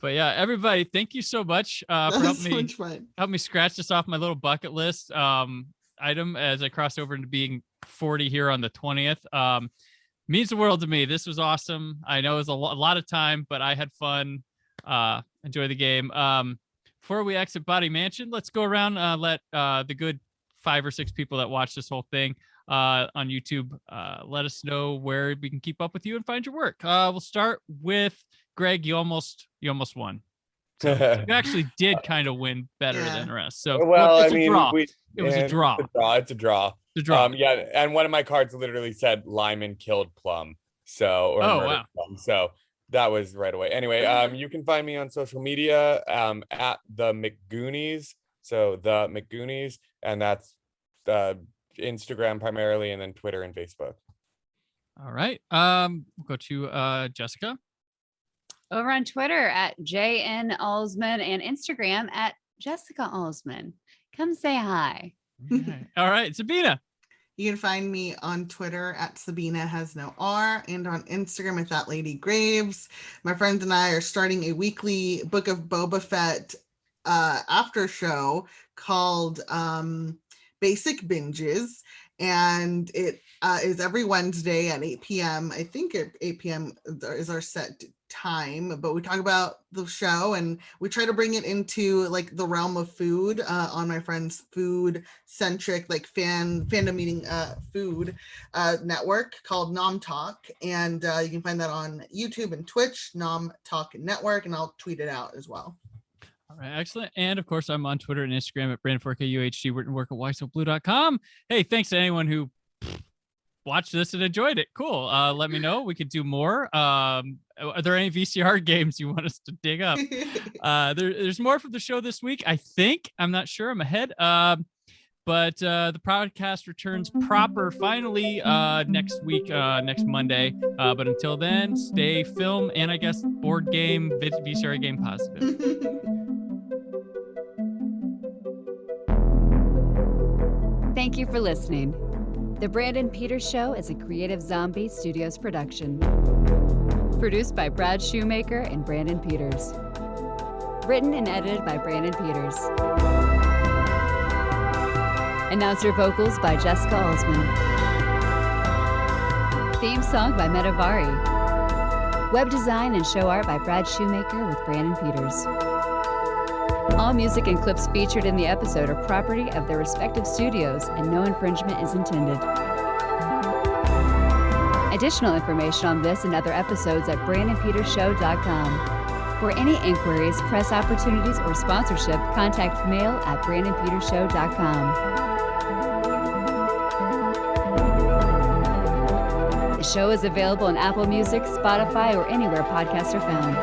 But yeah, everybody, thank you so much for helping me scratch this off my little bucket list item as I cross over into being 40 here on the 20th. Means the world to me. This was awesome. I know it was a lot of time, but I had fun. Enjoy the game. Before we exit Body Mansion, let's go around, let the good 5 or 6 people that watch this whole thing on YouTube let us know where we can keep up with you and find your work. We'll start with Greg. You almost won. So you actually did kind of win better than the rest. So well, it's I mean, a draw. It was a draw. It's a draw. Yeah, and one of my cards literally said Lyman killed Plum. So murdered Plum. So that was right away. Anyway, you can find me on social media at the McGoonies. So the McGoonies, and that's Instagram primarily, and then Twitter and Facebook. All right. We'll go to Jessica. Over on Twitter at JN Alsman and Instagram at Jessica Alsman. Come say hi. All right, Sabina. You can find me on Twitter at Sabina has no R, and on Instagram at that Lady Graves. My friends and I are starting a weekly Book of Boba Fett after show called Basic Binges, and it is every Wednesday at 8 p.m. I think at 8 p.m. is our set time, but we talk about the show and we try to bring it into like the realm of food on my friend's food centric like fandom meeting food network called Nom Talk, and you can find that on YouTube and Twitch, Nom Talk Network, and I'll tweet it out as well. All right, excellent. And of course, I'm on Twitter and Instagram at Brandon4KUHG, written work at WhySoBlue.com. Hey, thanks to anyone who watched this and enjoyed it. Cool. Let me know. We could do more. Are there any VCR games you want us to dig up? There's more for the show this week, I think. I'm not sure. I'm ahead. But the podcast returns proper finally next week, next Monday. But until then, stay film and I guess board game, VCR game positive. Thank you for listening. The Brandon Peters Show is a Creative Zombie Studios production. Produced by Brad Shoemaker and Brandon Peters. Written and edited by Brandon Peters. Announcer vocals by Jessica Alsman. Theme song by Metavari. Web design and show art by Brad Shoemaker with Brandon Peters. All music and clips featured in the episode are property of their respective studios, and no infringement is intended. Additional information on this and other episodes at BrandonPetersShow.com. For any inquiries, press opportunities, or sponsorship, contact mail at BrandonPetersShow.com. The show is available on Apple Music, Spotify, or anywhere podcasts are found.